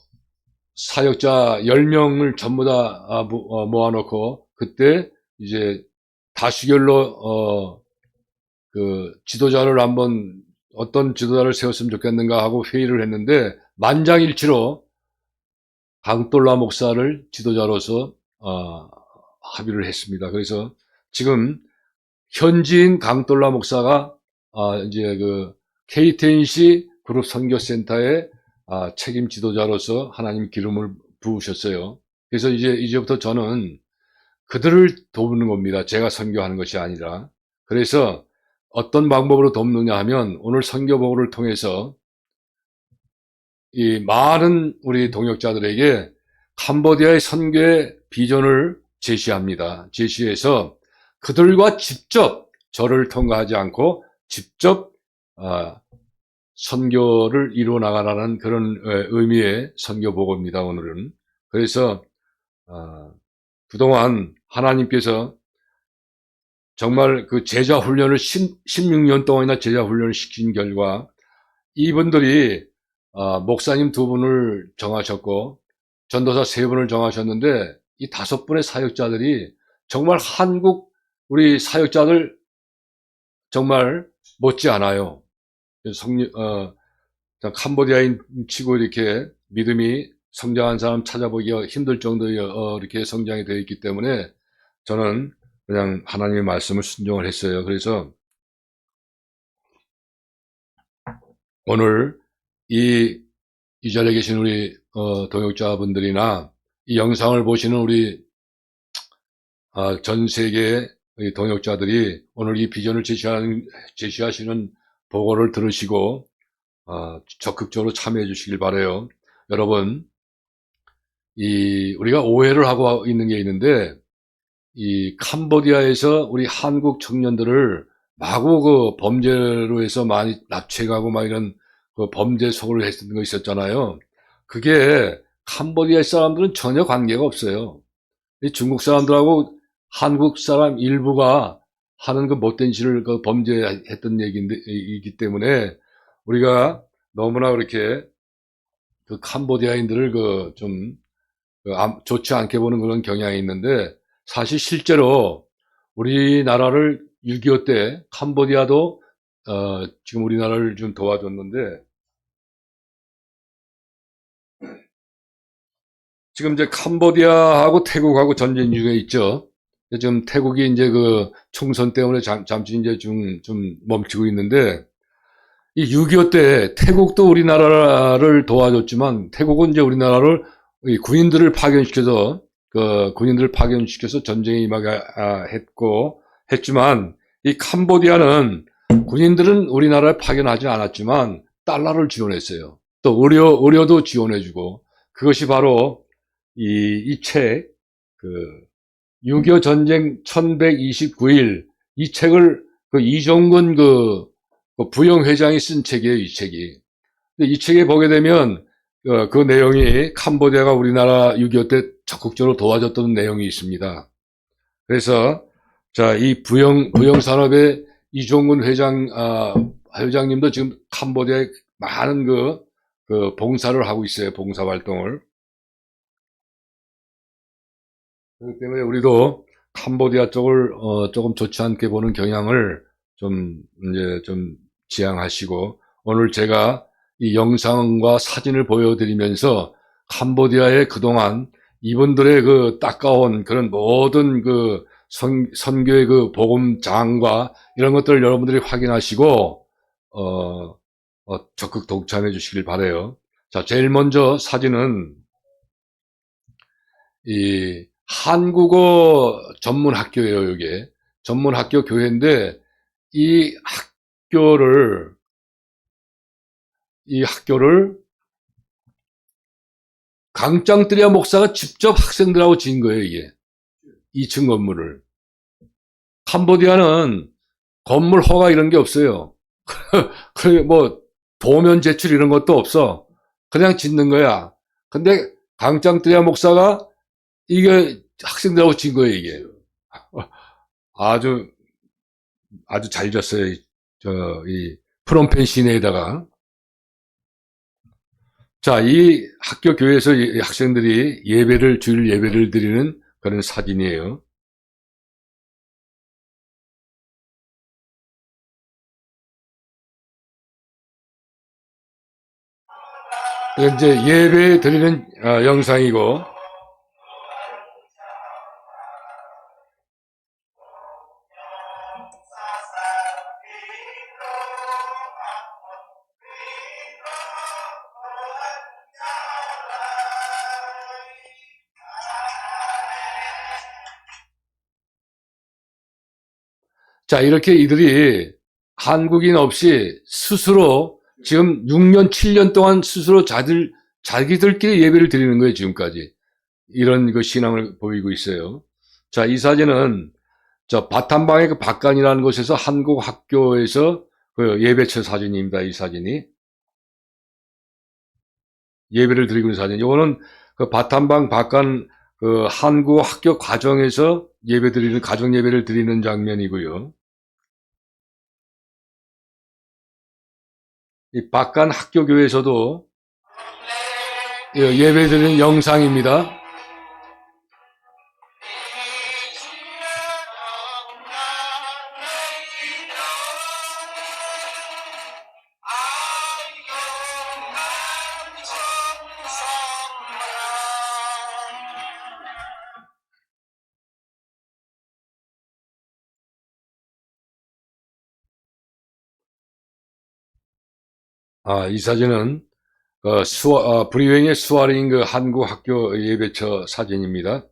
사역자 10명을 전부 다 모아놓고 그때 이제 다수결로 그 지도자를 한번 어떤 지도자를 세웠으면 좋겠는가 하고 회의를 했는데 만장일치로 강돌라 목사를 지도자로서 합의를 했습니다. 그래서 지금 현지인 강돌라 목사가 이제 그 KTNC 그룹 선교센터의 책임 지도자로서 하나님 기름을 부으셨어요. 그래서 이제부터 저는 그들을 돕는 겁니다. 제가 선교하는 것이 아니라. 그래서 어떤 방법으로 돕느냐 하면 오늘 선교보고를 통해서 이 많은 우리 동역자들에게 캄보디아의 선교의 비전을 제시합니다. 제시해서 그들과 직접 저를 통과하지 않고 직접 선교를 이루어 나가라는 그런 의미의 선교보고입니다. 오늘은. 그래서 그동안 하나님께서 정말 그 제자 훈련을 16년 동안이나 제자 훈련을 시킨 결과 이분들이 목사님 2분을 정하셨고 전도사 3분을 정하셨는데 이 5분의 사역자들이 정말 한국 우리 사역자들 정말 못지 않아요. 캄보디아인 치고 이렇게 믿음이 성장한 사람 찾아보기가 힘들 정도의 이렇게 성장이 되어 있기 때문에 저는 그냥 하나님의 말씀을 순종을 했어요. 그래서 오늘 이 자리에 계신 우리 동역자분들이나 이 영상을 보시는 우리 전 세계 동역자들이 오늘 이 비전을 제시하시는 보고를 들으시고 적극적으로 참여해 주시길 바라요. 여러분, 우리가 오해를 하고 있는 게 있는데 이 캄보디아에서 우리 한국 청년들을 마구 그 범죄로 해서 많이 납치해가고 막 이런 그 범죄 속을 했던 거 있었잖아요. 그게 캄보디아 사람들은 전혀 관계가 없어요. 이 중국 사람들하고 한국 사람 일부가 하는 그 못된 짓을 그 범죄했던 얘기이기 때문에 우리가 너무나 그렇게 그 캄보디아인들을 좋지 않게 보는 그런 경향이 있는데 사실 실제로 우리나라를 6.25 때 캄보디아도 지금 우리나라를 좀 도와줬는데, 지금 이제 캄보디아하고 태국하고 전쟁 중에 있죠. 지금 태국이 이제 그 총선 때문에 잠시 이제 좀 멈추고 있는데, 이 6.25 때 태국도 우리나라를 도와줬지만, 태국은 이제 우리나라를 이 군인들을 파견시켜서 전쟁에 임하게 했지만, 이 캄보디아는 군인들은 우리나라에 파견하지 않았지만 달러를 지원했어요. 또 의료도 지원해주고, 그것이 바로 이 책, 그, 6.25 전쟁 1129일, 이 책을 그 이종근 그 부영회장이 쓴 책이에요, 이 책이. 근데 이 책에 보게 되면, 그 내용이 캄보디아가 우리나라 6.25 때 적극적으로 도와줬던 내용이 있습니다. 그래서, 자, 이 부영산업의 이종근 회장님도 지금 캄보디아에 많은 그 봉사를 하고 있어요, 봉사활동을. 그렇기 때문에 우리도 캄보디아 쪽을 조금 좋지 않게 보는 경향을 이제 좀 지양하시고, 오늘 제가 이 영상과 사진을 보여드리면서 캄보디아의 그동안 이분들의 그 따가운 그런 모든 그 선교의 그 복음장과 이런 것들을 여러분들이 확인하시고 적극 동참해 주시길 바라요. 자, 제일 먼저 사진은 이 한국어 전문 학교예요, 이게. 전문 학교 교회인데, 이 학교를, 이 학교를 강짱뜨리아 목사가 직접 학생들하고 지은 거예요, 이게. 2층 건물을. 캄보디아는 건물 허가 이런 게 없어요. 그, 뭐, 도면 제출 이런 것도 없어. 그냥 짓는 거야. 근데 강짱뜨리아 목사가 이게 학생들하고 진 거예요, 이게. 아주 잘 졌어요. 이 프롬펜 시내에다가. 자, 이 학교 교회에서 이 학생들이 주일 예배를 드리는 그런 사진이에요. 이제 예배 드리는 영상이고, 자, 이렇게 이들이 한국인 없이 스스로 지금 6년, 7년 동안 스스로 자기들끼리 예배를 드리는 거예요, 지금까지. 이런 그 신앙을 보이고 있어요. 자, 이 사진은 저 바탄방의 그 박간이라는 곳에서 한국 학교에서 그 예배처 사진입니다, 이 사진이. 예배를 드리고 있는 사진. 이거는 그 바탄방 박간 그 한국 학교 과정에서 가정 예배를 드리는 장면이고요. 이 박간 학교 교회에서도 예배 드리는 영상입니다. 이 사진은 브리웨잉의 수아링 그 한국 학교 예배처 사진입니다.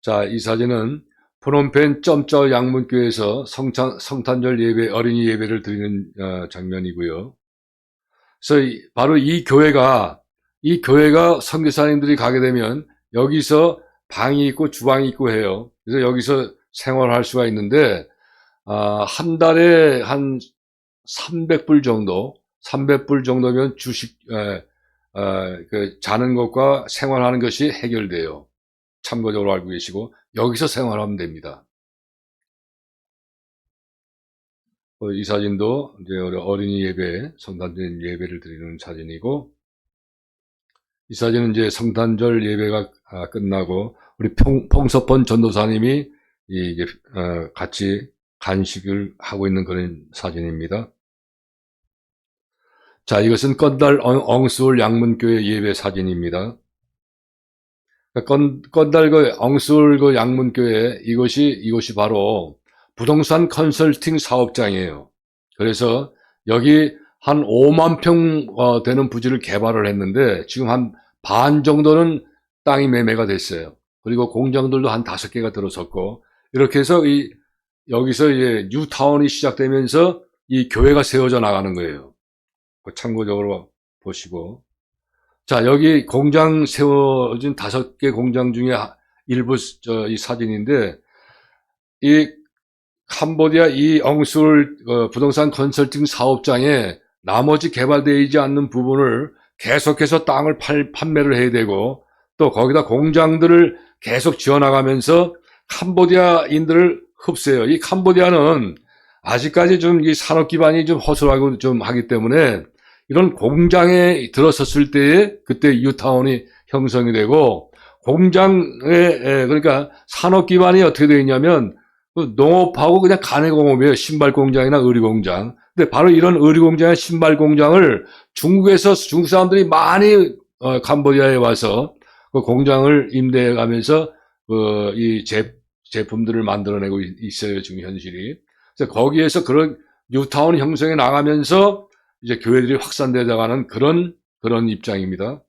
자, 이 사진은 프놈펜 점저 양문교에서 성탄절 예배, 어린이 예배를 드리는 장면이고요. 그래서 바로 이 교회가 선교사님들이 가게 되면 여기서 방이 있고 주방이 있고 해요. 그래서 여기서 생활할 수가 있는데 한 달에 한 300불 정도면 자는 것과 생활하는 것이 해결돼요. 참고적으로 알고 계시고, 여기서 생활하면 됩니다. 이 사진도 이제 어린이 예배, 성탄절 예배를 드리는 사진이고, 이 사진은 이제 성탄절 예배가 끝나고, 우리 홍석번 전도사님이 이게 같이 간식을 하고 있는 그런 사진입니다. 자, 이것은 건달 엉스울 양문교회 예배 사진입니다. 건달 그 엉스울 그 양문교회 이것이 바로 부동산 컨설팅 사업장이에요. 그래서 여기 한 5만 평 되는 부지를 개발을 했는데 지금 한 반 정도는 땅이 매매가 됐어요. 그리고 공장들도 한 5개가 들어섰고 이렇게 해서 여기서 이제 뉴타운이 시작되면서 이 교회가 세워져 나가는 거예요. 참고적으로 보시고. 자, 여기 공장 세워진 5개 공장 중에 일부 이 사진인데 이 캄보디아 이 엉술 부동산 컨설팅 사업장에 나머지 개발되지 않는 부분을 계속해서 땅을 판매를 해야 되고 또 거기다 공장들을 계속 지어나가면서 캄보디아인들을 흡수해요. 이 캄보디아는 아직까지 좀 이 산업 기반이 좀 허술하고 좀 하기 때문에 이런 공장에 들어섰을 때에 그때 뉴타운이 형성이 되고 공장에 그러니까 산업 기반이 어떻게 되어 있냐면 농업하고 그냥 가내공업이에요. 신발 공장이나 의류 공장. 근데 바로 이런 의류 공장이나 신발 공장을 중국 사람들이 많이 캄보디아에 와서 그 공장을 임대해 가면서 이 제품들을 만들어내고 있어요. 지금 현실이. 그래서 거기에서 그런 뉴타운 형성해 나가면서 이제 교회들이 확산되어 나가는 그런 입장입니다.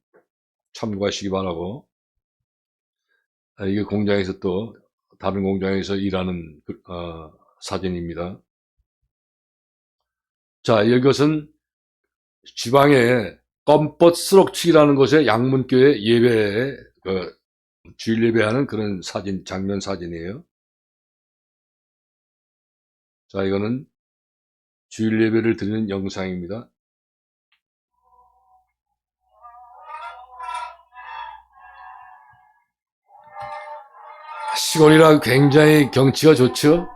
참고하시기 바라고. 이게 공장에서 또 다른 공장에서 일하는 사진입니다. 자, 이것은 지방의 껌벗 스럭치라는 곳의 양문교회 예배에 주일 예배하는 그런 사진, 장면 사진이에요. 자, 이거는 주일 예배를 드리는 영상입니다. 시골이라 굉장히 경치가 좋죠?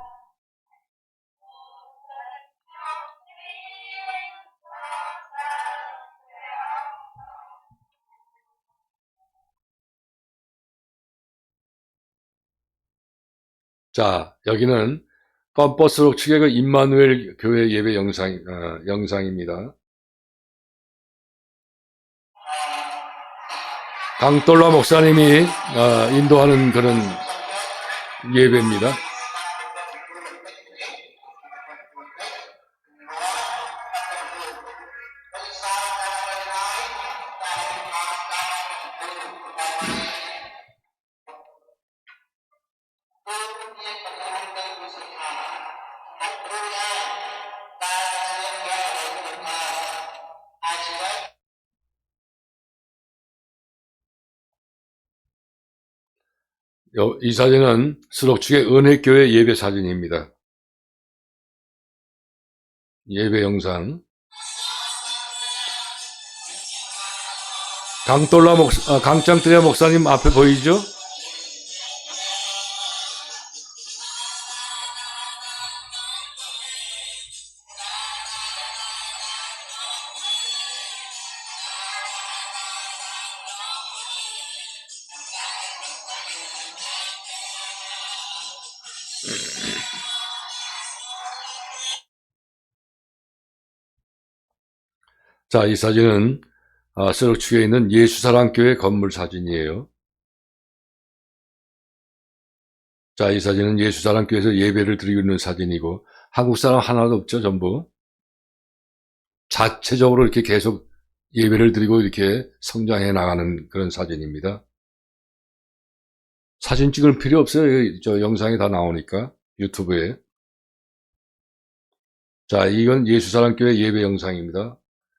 자, 여기는 껌버스록 측의 그 임마누엘 교회 예배 영상입니다. 강돌라 목사님이 인도하는 그런 예배입니다. 이 사진은 수록축의 은혜교회 예배 사진입니다. 예배 영상. 강짱뜨야 목사님 앞에 보이죠? 자, 이 사진은 수록축에 있는 예수사랑교회 건물 사진이에요. 자, 이 사진은 예수사랑교회에서 예배를 드리고 있는 사진이고 한국 사람 하나도 없죠, 전부. 자체적으로 이렇게 계속 예배를 드리고 이렇게 성장해 나가는 그런 사진입니다. 사진 찍을 필요 없어요. 저 영상이 다 나오니까 유튜브에. 자, 이건 예수사랑교회 예배 영상입니다.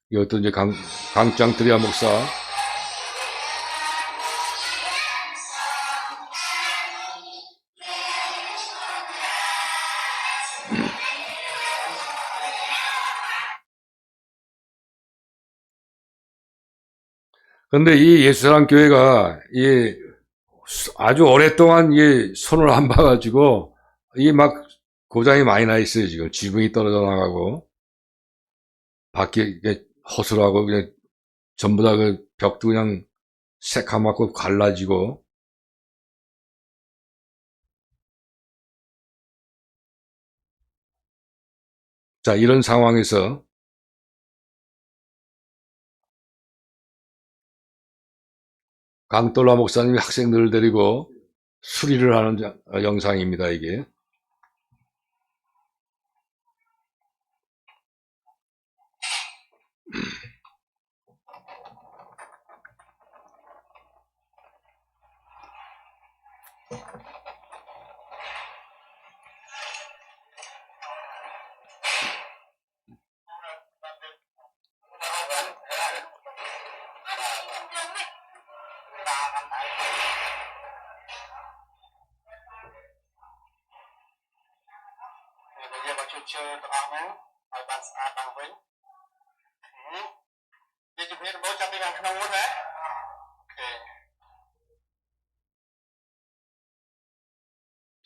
이것도 이제 강짱뜨리아 목사. 근데 이 예수사랑교회가 아주 오랫동안 손을 안 봐가지고 이게 막 고장이 많이 나 있어요. 지금 지붕이 떨어져 나가고 밖에 허술하고 그냥 전부 다 그 벽도 그냥 새카맣고 갈라지고 자, 이런 상황에서 강돌라 목사님이 학생들을 데리고 수리를 하는 영상입니다, 이게.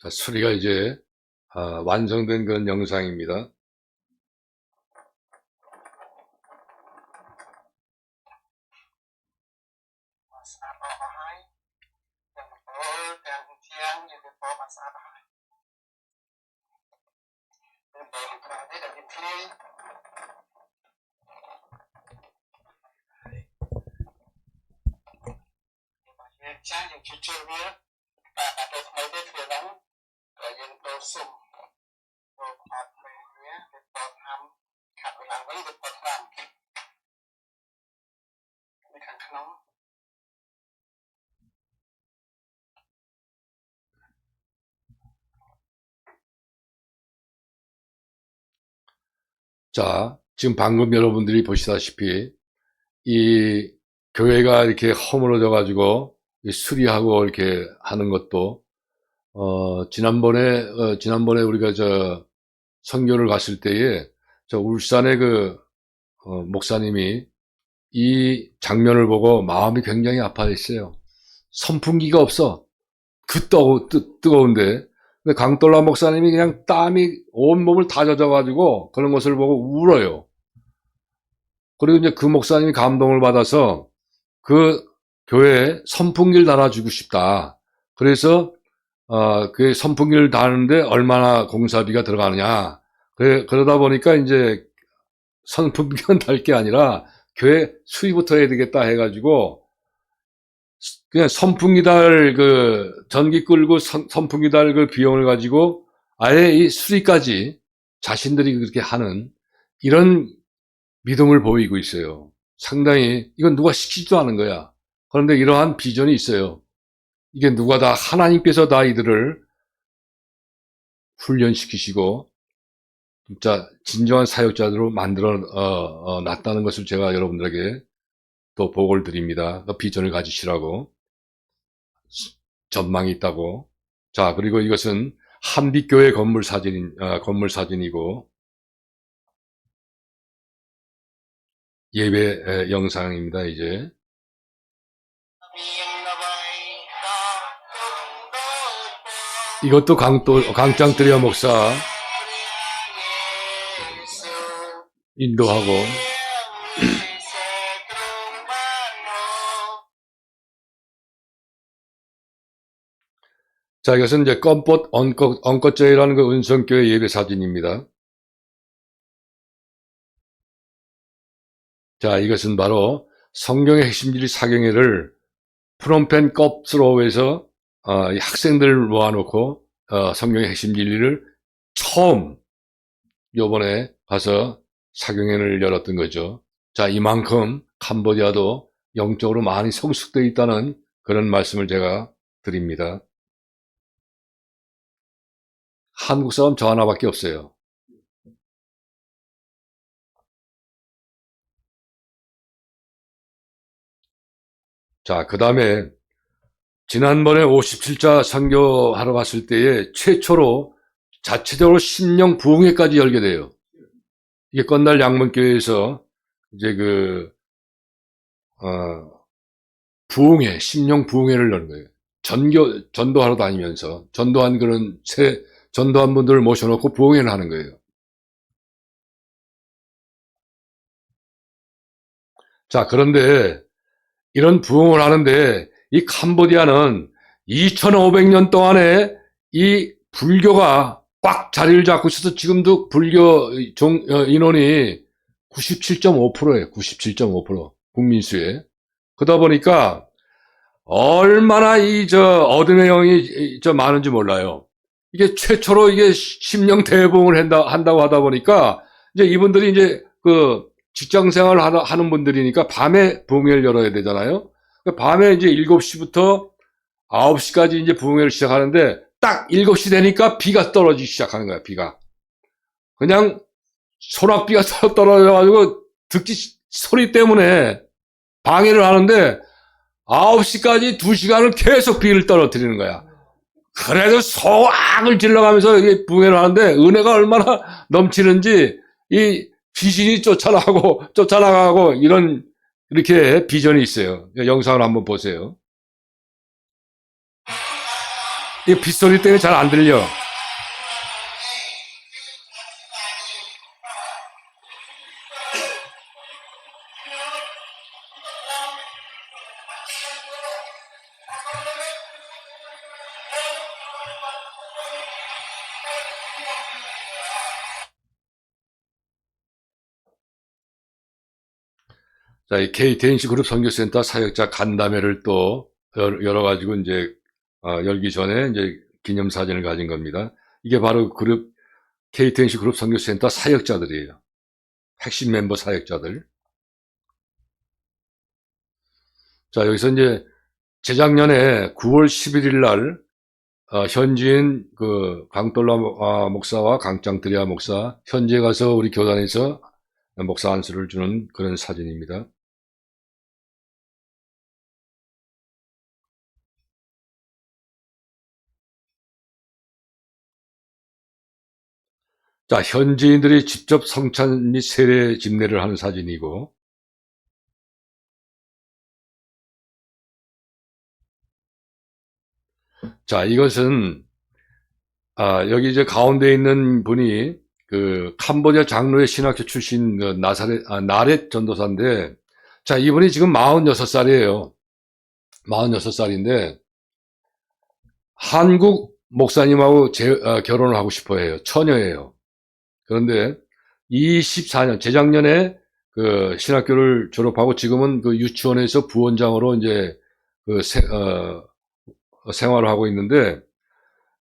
자, 수리가 이제 완성된 그런 영상입니다. 자, 지금 방금 여러분들이 보시다시피 이 교회가 이렇게 허물어져 가지고 수리하고 이렇게 하는 것도 지난번에 우리가 선교를 갔을 때에 울산의 목사님이 이 장면을 보고 마음이 굉장히 아파했어요. 선풍기가 없어. 뜨거운데. 근데 강돌라 목사님이 그냥 땀이 온몸을 다 젖어가지고 그런 것을 보고 울어요. 그리고 이제 그 목사님이 감동을 받아서 그 교회에 선풍기를 달아주고 싶다. 그래서 그 선풍기를 다는데 얼마나 공사비가 들어가느냐. 그러다 보니까 이제 선풍기만 달 게 아니라 교회 수리부터 해야 되겠다 해가지고 그냥 선풍기 달 전기 끌고 선풍기 달 비용을 가지고 아예 이 수리까지 자신들이 그렇게 하는 이런 믿음을 보이고 있어요. 상당히 이건 누가 시키지도 않은 거야. 그런데 이러한 비전이 있어요. 이게 누가 다 하나님께서 다 이들을 훈련시키시고 진짜 진정한 사역자들로 만들어 놨다는 것을 제가 여러분들에게 또 보고를 드립니다. 비전을 가지시라고. 전망이 있다고. 자, 그리고 이것은 한빛교회 건물 사진이고 예배 영상입니다, 이제. 이것도 강짱뜨려 목사 인도하고 자, 이것은 이제 껌꽃 엉껏제이라는 그 은성교회 예배 사진입니다. 자, 이것은 바로 성경의 핵심지리 사경회를 프놈펜 껍스로우에서 학생들을 모아놓고 성경의 핵심 진리를 처음 요번에 가서 사경회를 열었던 거죠. 자, 이만큼 캄보디아도 영적으로 많이 성숙되어 있다는 그런 말씀을 제가 드립니다. 한국 사람 저 하나밖에 없어요. 자, 그 다음에 지난번에 57자 선교하러 갔을 때에 최초로 자체적으로 심령 부흥회까지 열게 돼요. 이게 건달 양문교회에서 이제 부흥회, 심령 부흥회를 여는 거예요. 전도하러 다니면서 전도한 전도한 분들을 모셔놓고 부흥회를 하는 거예요. 자, 그런데 이런 부흥을 하는데 이 캄보디아는 2500년 동안에 이 불교가 꽉 자리를 잡고 있어서 지금도 불교 인원이 97.5%예요. 97.5% 국민수에. 그러다 보니까 얼마나 어둠의 영이 많은지 몰라요. 이게 최초로 이게 심령 대봉을 한다고 하다 보니까 이제 이분들이 이제 그 직장 생활을 하는 분들이니까 밤에 부흥회를 열어야 되잖아요. 밤에 이제 7시부터 9시까지 이제 부흥회를 시작하는데 딱 7시 되니까 비가 떨어지기 시작하는 거야, 비가. 그냥 소낙비가 떨어져가지고 듣기 소리 때문에 방해를 하는데 9시까지 2시간을 계속 비를 떨어뜨리는 거야. 그래도 소악을 질러가면서 이게 부흥회를 하는데 은혜가 얼마나 넘치는지 이 귀신이 쫓아나가고 이렇게 비전이 있어요. 영상을 한번 보세요. 이 빗소리 때문에 잘 안 들려. 자, 이 KTNC 그룹 선교센터 사역자 간담회를 또 열어가지고 이제 열기 전에 이제 기념사진을 가진 겁니다. 이게 바로 KTNC 그룹 선교센터 사역자들이에요. 핵심 멤버 사역자들. 자, 여기서 이제 재작년에 9월 11일 날 현지인 강돌라 목사와 강짱드리아 목사 현지에 가서 우리 교단에서 목사 안수를 주는 그런 사진입니다. 자, 현지인들이 직접 성찬 및 세례 집례를 하는 사진이고, 자, 이것은 여기 이제 가운데 있는 분이 캄보디아 장로의 신학교 출신 나렛 전도사인데, 자, 이분이 지금 46살이에요. 46살인데 한국 목사님하고 결혼을 하고 싶어 해요. 처녀예요. 그런데 24년 재작년에 신학교를 졸업하고 지금은 유치원에서 부원장으로 이제 생활을 하고 있는데,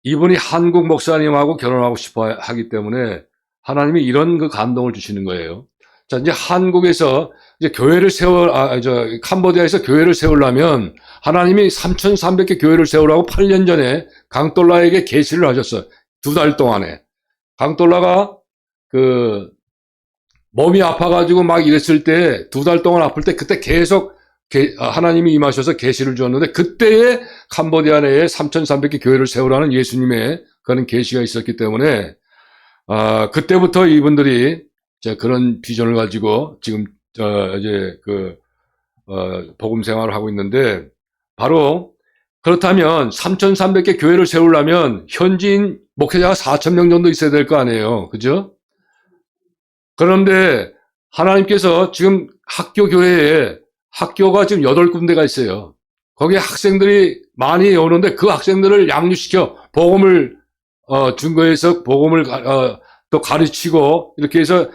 이분이 한국 목사님하고 결혼하고 싶어 하기 때문에 하나님이 이런 감동을 주시는 거예요. 자, 이제 한국에서 이제 교회를 캄보디아에서 교회를 세우려면 하나님이 3,300개 교회를 세우라고 8년 전에 강돌라에게 계시를 하셨어요. 2달 동안에. 강돌라가 몸이 아파가지고 막 이랬을 때, 2달 동안 아플 때 그때 계속 하나님이 임하셔서 계시를 주었는데, 그때에 캄보디아 내에 3,300개 교회를 세우라는 예수님의 그런 계시가 있었기 때문에 그때부터 이분들이 그런 비전을 가지고 지금 이제 복음 생활을 하고 있는데, 바로 그렇다면 3,300개 교회를 세우려면 현지인 목회자가 4,000명 정도 있어야 될 거 아니에요, 그죠? 그런데 하나님께서 지금 학교가 지금 8군데가 있어요. 거기에 학생들이 많이 오는데 그 학생들을 양육시켜 복음을 증거해서 복음을 또 가르치고 이렇게 해서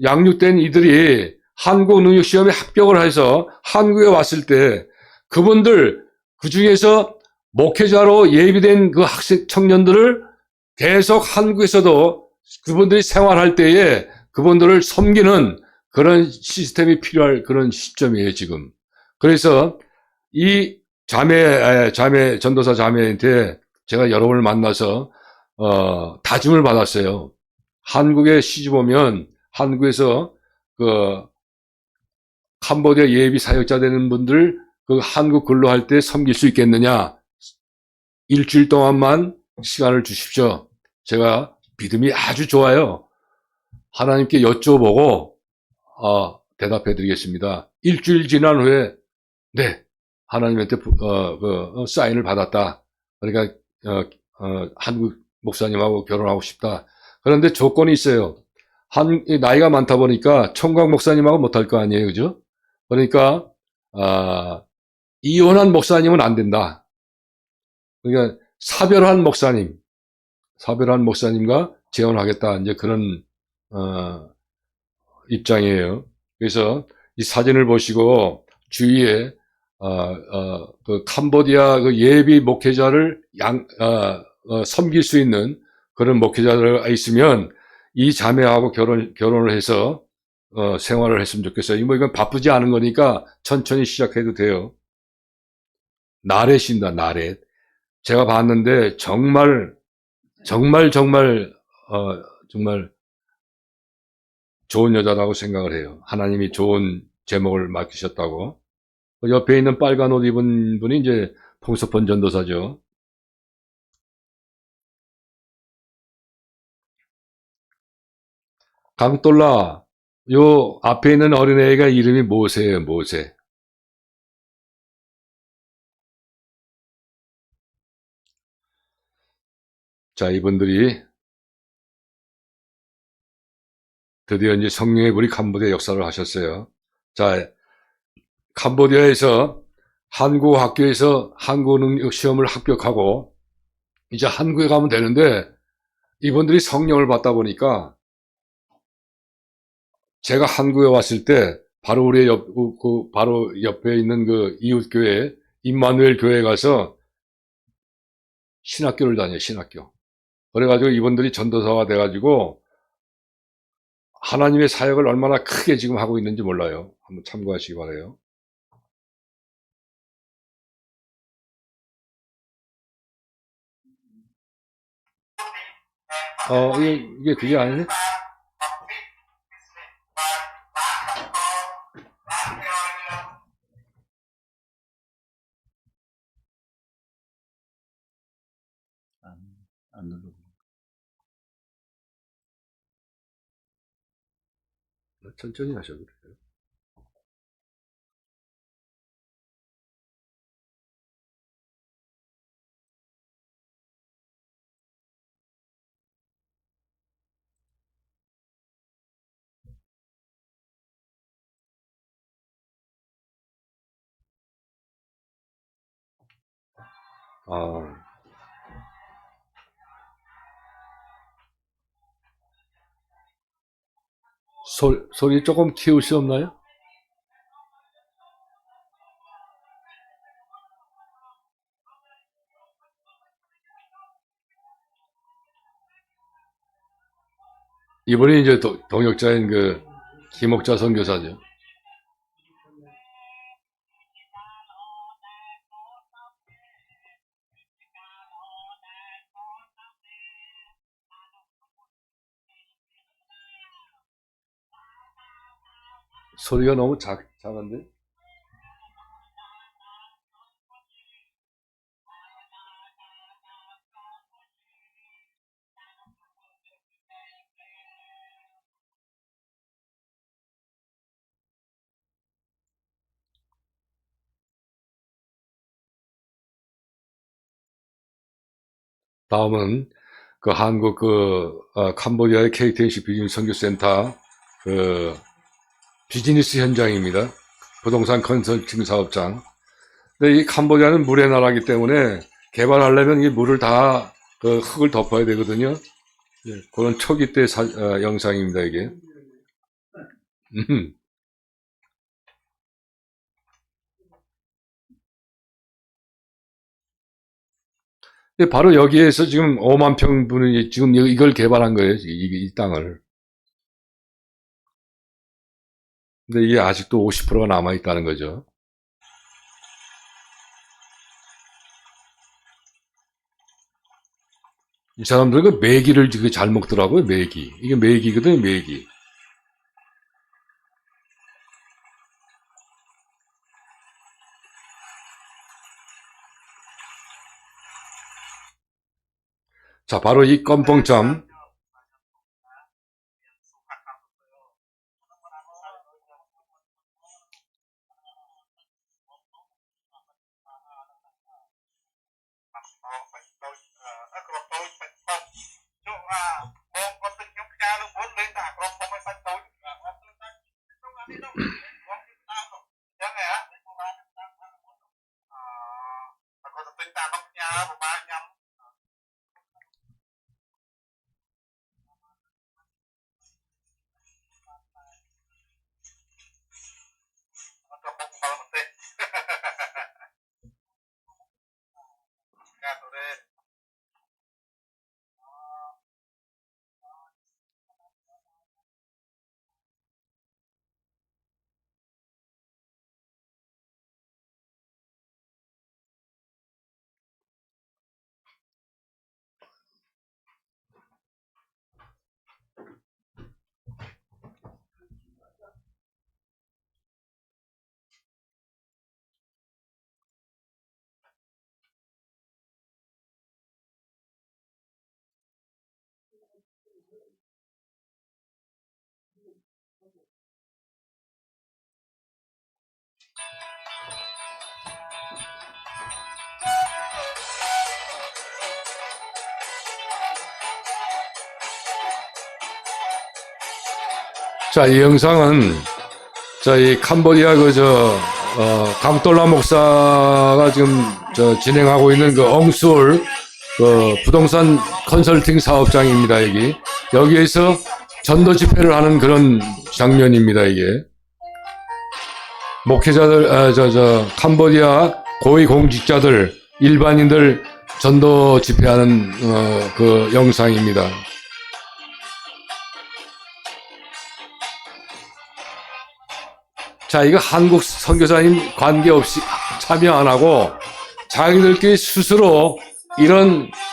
양육된 이들이 한국 능력시험에 합격을 해서 한국에 왔을 때 그분들 그중에서 목회자로 예비된 그 학생 청년들을 계속 한국에서도 그분들이 생활할 때에 그분들을 섬기는 그런 시스템이 필요할 그런 시점이에요, 지금. 그래서 이 전도사 자매한테 제가 여러 번을 만나서, 다짐을 받았어요. 한국에 시집 오면, 한국에서 캄보디아 예비 사역자 되는 분들, 한국 근로할 때 섬길 수 있겠느냐? 일주일 동안만 시간을 주십시오. 제가 믿음이 아주 좋아요. 하나님께 여쭤보고 대답해 드리겠습니다. 일주일 지난 후에 네, 하나님한테 사인을 받았다. 그러니까 한국 목사님하고 결혼하고 싶다. 그런데 조건이 있어요. 나이가 많다 보니까 총각 목사님하고 못할 거 아니에요, 그죠? 그러니까 이혼한 목사님은 안 된다. 그러니까 사별한 목사님, 사별한 목사님과 재혼하겠다. 이제 그런, 입장이에요. 그래서 이 사진을 보시고 주위에, 그 캄보디아 그 예비 목회자를 섬길 수 있는 그런 목회자가 있으면 이 자매하고 결혼을 해서, 생활을 했으면 좋겠어요. 뭐 이건 바쁘지 않은 거니까 천천히 시작해도 돼요. 나렛입니다, 나렛. 제가 봤는데 정말, 정말 좋은 여자라고 생각을 해요. 하나님이 좋은 제목을 맡기셨다고. 그 옆에 있는 빨간 옷 입은 분이 이제 홍석헌 전도사죠. 강돌라, 요 앞에 있는 어린애가 이름이 모세예요, 모세. 자, 이분들이 드디어 이제 성령의 불이 캄보디아 역사를 하셨어요. 자, 캄보디아에서 한국 학교에서 한국 능력 시험을 합격하고 이제 한국에 가면 되는데 이분들이 성령을 받다 보니까 제가 한국에 왔을 때 바로 우리 바로 옆에 있는 그 이웃 교회 임마누엘 교회에 가서 신학교를 다녀요, 신학교. 그래가지고 이분들이 전도사가 돼가지고 하나님의 사역을 얼마나 크게 지금 하고 있는지 몰라요. 한번 참고하시기 바라요. 이게 그게 아니네? 안 눌러. 천천히 하셔도 돼요. 아, 소리 조금 키울 수 없나요? 이분이 이제 동역자인 그 김옥자 선교사죠. 소리가 너무 작은데? 다음은 그 한국 캄보디아의 KTNC 비즈니스 선교센터 그 비즈니스 현장입니다. 부동산 컨설팅 사업장. 근데 이 캄보디아는 물의 나라이기 때문에 개발하려면 이 물을 다 그 흙을 덮어야 되거든요. 예, 그런 초기 때 영상입니다, 이게. 음. 바로 여기에서 지금 5만 평분이 지금 이걸 개발한 거예요, 이 땅을. 근데 이게 아직도 50%가 남아있다는 거죠. 이 사람들은 그 메기를 잘 먹더라고요, 메기. 이게 메기거든요, 메기. 자, 바로 이 껌봉점. 자, 이 영상은, 자, 이 캄보디아 강돌라 목사가 지금 진행하고 있는 그 엉수올 부동산 컨설팅 사업장입니다, 여기에서 전도 집회를 하는 그런 장면입니다, 이게. 목회자들, 캄보디아 고위 공직자들, 일반인들 전도 집회하는, 그 영상입니다. 자, 이거 한국 선교사님 관계없이 참여 안 하고 자기들끼리 스스로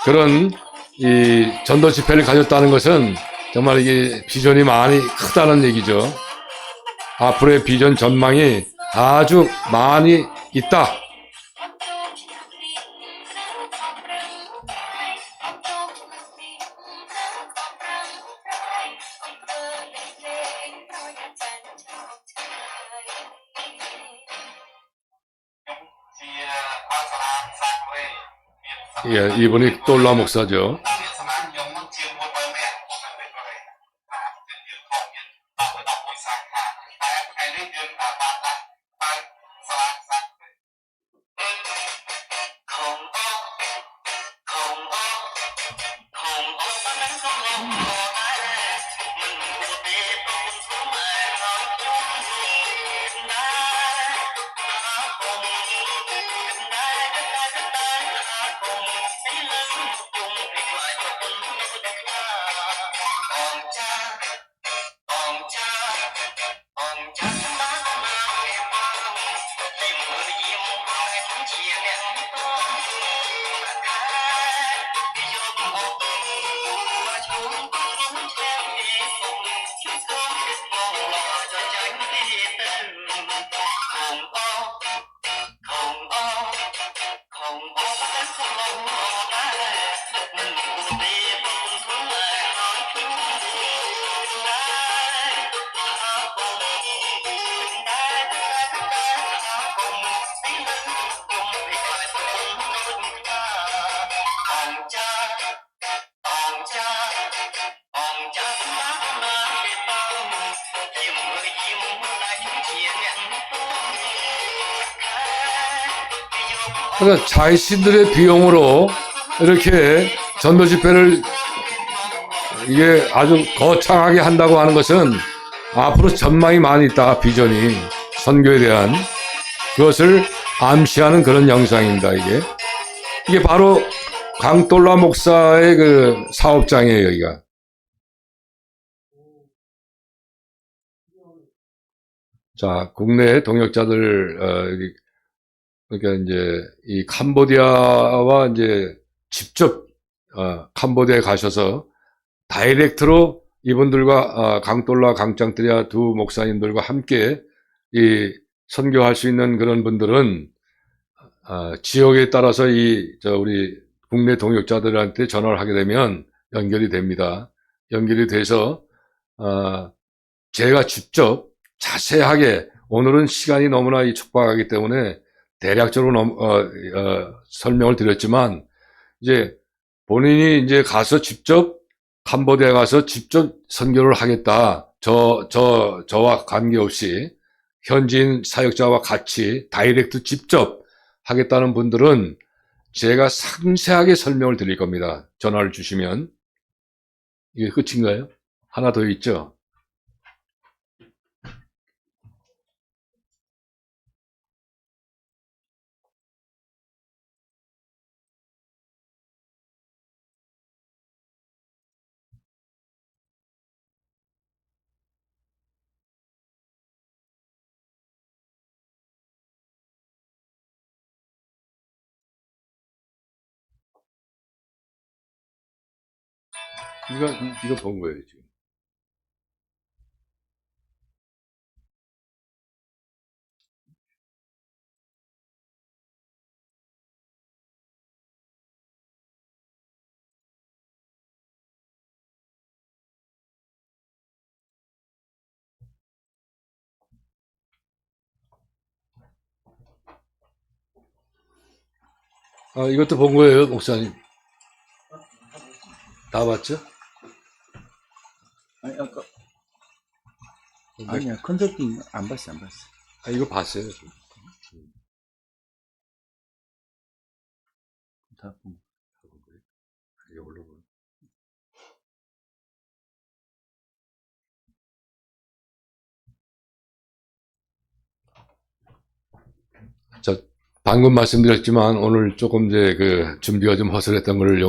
그런 이 전도 집회를 가졌다는 것은 정말 이게 비전이 많이 크다는 얘기죠. 앞으로의 비전 전망이 아주 많이 있다. 예, 이분이 돌라 목사죠. 그러니까 자신들의 비용으로 이렇게 전도 집회를 이게 아주 거창하게 한다고 하는 것은 앞으로 전망이 많이 있다. 비전이 선교에 대한 그것을 암시하는 그런 영상입니다. 이게 바로 강돌라 목사의 그 사업장이에요. 여기가. 자, 국내 동역자들 그러니까 이제 이 캄보디아와 이제 직접 캄보디아에 가셔서 다이렉트로 이분들과 강돌라 강짱뜨리아 두 목사님들과 함께 이 선교할 수 있는 그런 분들은 지역에 따라서 우리 국내 동역자들한테 전화를 하게 되면 연결이 됩니다. 연결이 돼서 제가 직접 자세하게 오늘은 시간이 너무나 촉박하기 때문에 대략적으로 설명을 드렸지만 이제 본인이 이제 가서 직접 캄보디아에 가서 직접 선교를 하겠다. 저와 관계없이 현지인 사역자와 같이 다이렉트 직접 하겠다는 분들은 제가 상세하게 설명을 드릴 겁니다. 전화를 주시면. 이게 끝인가요? 하나 더 있죠? 이거 본 거예요, 지금. 이것도 본 거예요, 목사님. 다 봤죠? 아니, 아까 아니야, 컨설팅 안 봤어. 아, 이거 봤어요. 다 보고. 이게 올라오고. 저 방금 말씀드렸지만 오늘 조금 이제 그 준비가 좀 허술했던 걸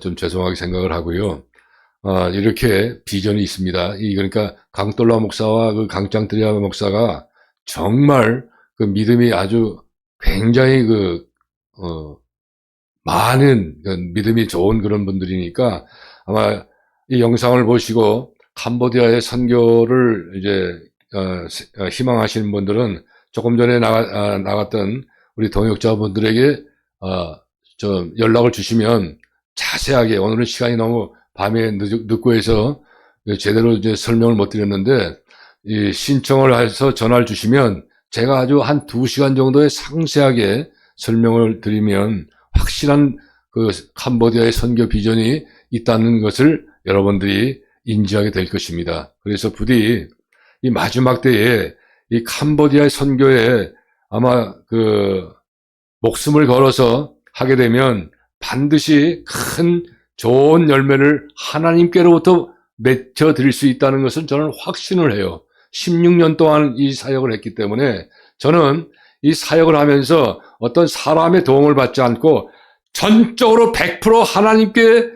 좀 죄송하게 생각을 하고요. 이렇게 비전이 있습니다. 그러니까 강돌라 목사와 그 강짱트리아 목사가 정말 그 믿음이 아주 굉장히 많은 믿음이 좋은 그런 분들이니까 아마 이 영상을 보시고 캄보디아의 선교를 이제 희망하시는 분들은 조금 전에 나갔던 우리 동역자분들에게 좀 연락을 주시면 자세하게, 오늘은 시간이 너무 밤에 늦고 해서 제대로 이제 설명을 못 드렸는데, 이 신청을 해서 전화를 주시면 제가 아주 한 2시간 정도의 상세하게 설명을 드리면 확실한 그 캄보디아의 선교 비전이 있다는 것을 여러분들이 인지하게 될 것입니다. 그래서 부디 이 마지막 때에 이 캄보디아의 선교에 아마 그 목숨을 걸어서 하게 되면 반드시 큰 좋은 열매를 하나님께로부터 맺혀 드릴 수 있다는 것을 저는 확신을 해요. 16년 동안 이 사역을 했기 때문에 저는 이 사역을 하면서 어떤 사람의 도움을 받지 않고 전적으로 100% 하나님께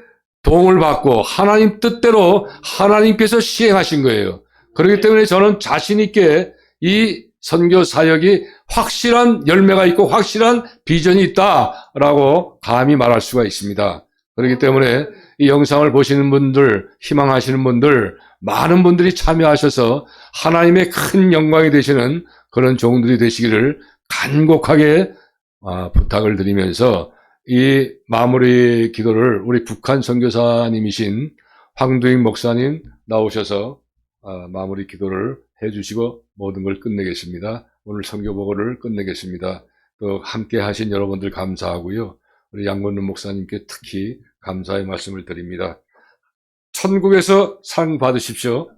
도움을 받고 하나님 뜻대로 하나님께서 시행하신 거예요. 그렇기 때문에 저는 자신 있게 이 선교 사역이 확실한 열매가 있고 확실한 비전이 있다라고 감히 말할 수가 있습니다. 그렇기 때문에 이 영상을 보시는 분들, 희망하시는 분들, 많은 분들이 참여하셔서 하나님의 큰 영광이 되시는 그런 종들이 되시기를 간곡하게 부탁을 드리면서 이 마무리 기도를 우리 북한 선교사님이신 황두익 목사님 나오셔서 마무리 기도를 해주시고 모든 걸 끝내겠습니다. 오늘 선교보고를 끝내겠습니다. 또 함께 하신 여러분들 감사하고요. 우리 양건룸 목사님께 특히 감사의 말씀을 드립니다. 천국에서 상 받으십시오.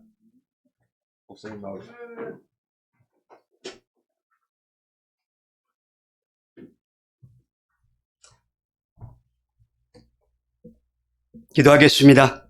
목사님 나오십시오. 기도하겠습니다.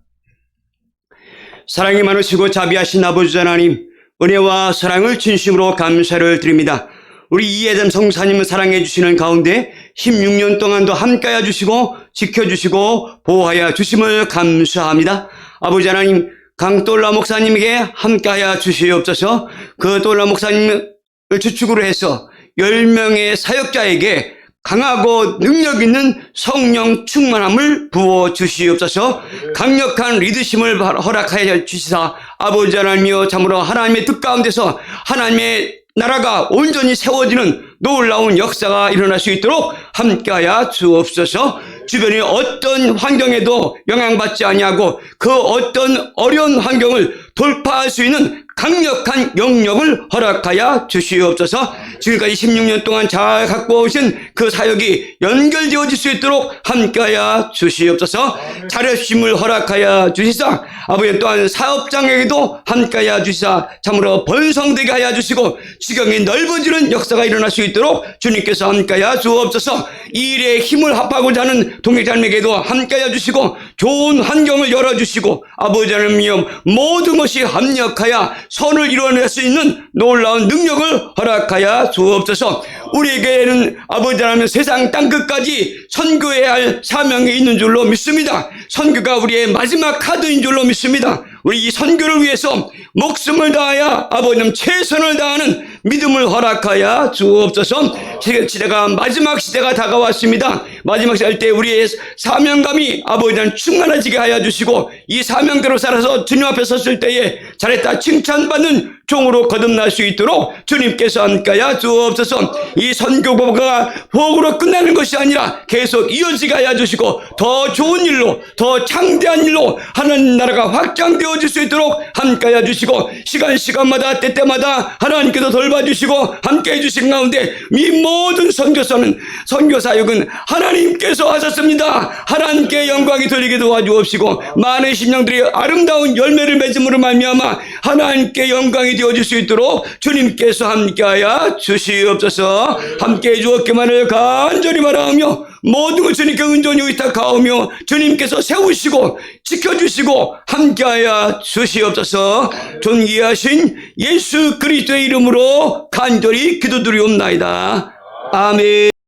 사랑이 많으시고 자비하신 아버지 하나님, 은혜와 사랑을 진심으로 감사를 드립니다. 우리 이해담 성사님을 사랑해 주시는 가운데 16년 동안도 함께하여 주시고 지켜주시고 보호하여 주심을 감사합니다. 아버지 하나님, 강돌라 목사님에게 함께하여 주시옵소서. 그 돌라 목사님을 주축으로 해서 10명의 사역자에게 강하고 능력 있는 성령 충만함을 부어 주시옵소서. 강력한 리더십을 허락하여 주시사 아버지 하나님이여, 참으로 하나님의 뜻 가운데서 하나님의 나라가 온전히 세워지는 놀라운 역사가 일어날 수 있도록 함께하여 주옵소서. 주변의 어떤 환경에도 영향받지 아니하고 그 어떤 어려운 환경을 돌파할 수 있는 강력한 영역을 허락하여 주시옵소서. 지금까지 16년 동안 잘 갖고 오신 그 사역이 연결되어질 수 있도록 함께하여 주시옵소서. 자립심을 허락하여 주시사 아버지, 또한 사업장에게도 함께하여 주시사 참으로 번성되게 하여 주시고 지경이 넓어지는 역사가 일어날 수 있도록 주님께서 함께하여 주옵소서. 이 일에 힘을 합하고자 하는 동역자님에게도 함께하여 주시고 좋은 환경을 열어주시고 아버지 하나님, 모든 것이 합력하여 선을 이루어낼 수 있는 놀라운 능력을 허락하여 주옵소서. 우리에게는 아버지 하나님, 세상 땅끝까지 선교해야 할 사명이 있는 줄로 믿습니다. 선교가 우리의 마지막 카드인 줄로 믿습니다. 우리 이 선교를 위해서 목숨을 다하여 아버지 최선을 다하는 믿음을 허락하여 주옵소서. 시대가 마지막 시대가 다가왔습니다. 마지막 시대 할 때 우리의 사명감이 아버지 충만해지게 하여 주시고 이 사명대로 살아서 주님 앞에 섰을 때에 잘했다 칭찬받는 종으로 거듭날 수 있도록 주님께서 함께하여 주옵소서. 이 선교보고가 복으로 끝나는 것이 아니라 계속 이어지게 하여 주시고 더 좋은 일로, 더 창대한 일로 하나님 나라가 확장되어질 수 있도록 함께하여 주시고 시간마다 때때마다 하나님께서 돌봐주시고 함께해 주신 가운데 이 모든 선교사는, 선교사역은 하나님께서 하셨습니다. 하나님께 영광이 돌리게 도와주옵시고 많은 심령들이 아름다운 열매를 맺음으로 말미암아 말미암아 하나님께 영광이 되어질 수 있도록 주님께서 함께하여 주시옵소서. 함께해 주었기만을 간절히 바라며 모든 것 주님께 온전히 의탁하오며 주님께서 세우시고 지켜주시고 함께하여 주시옵소서. 존귀하신 예수 그리스도의 이름으로 간절히 기도드리옵나이다. 아멘.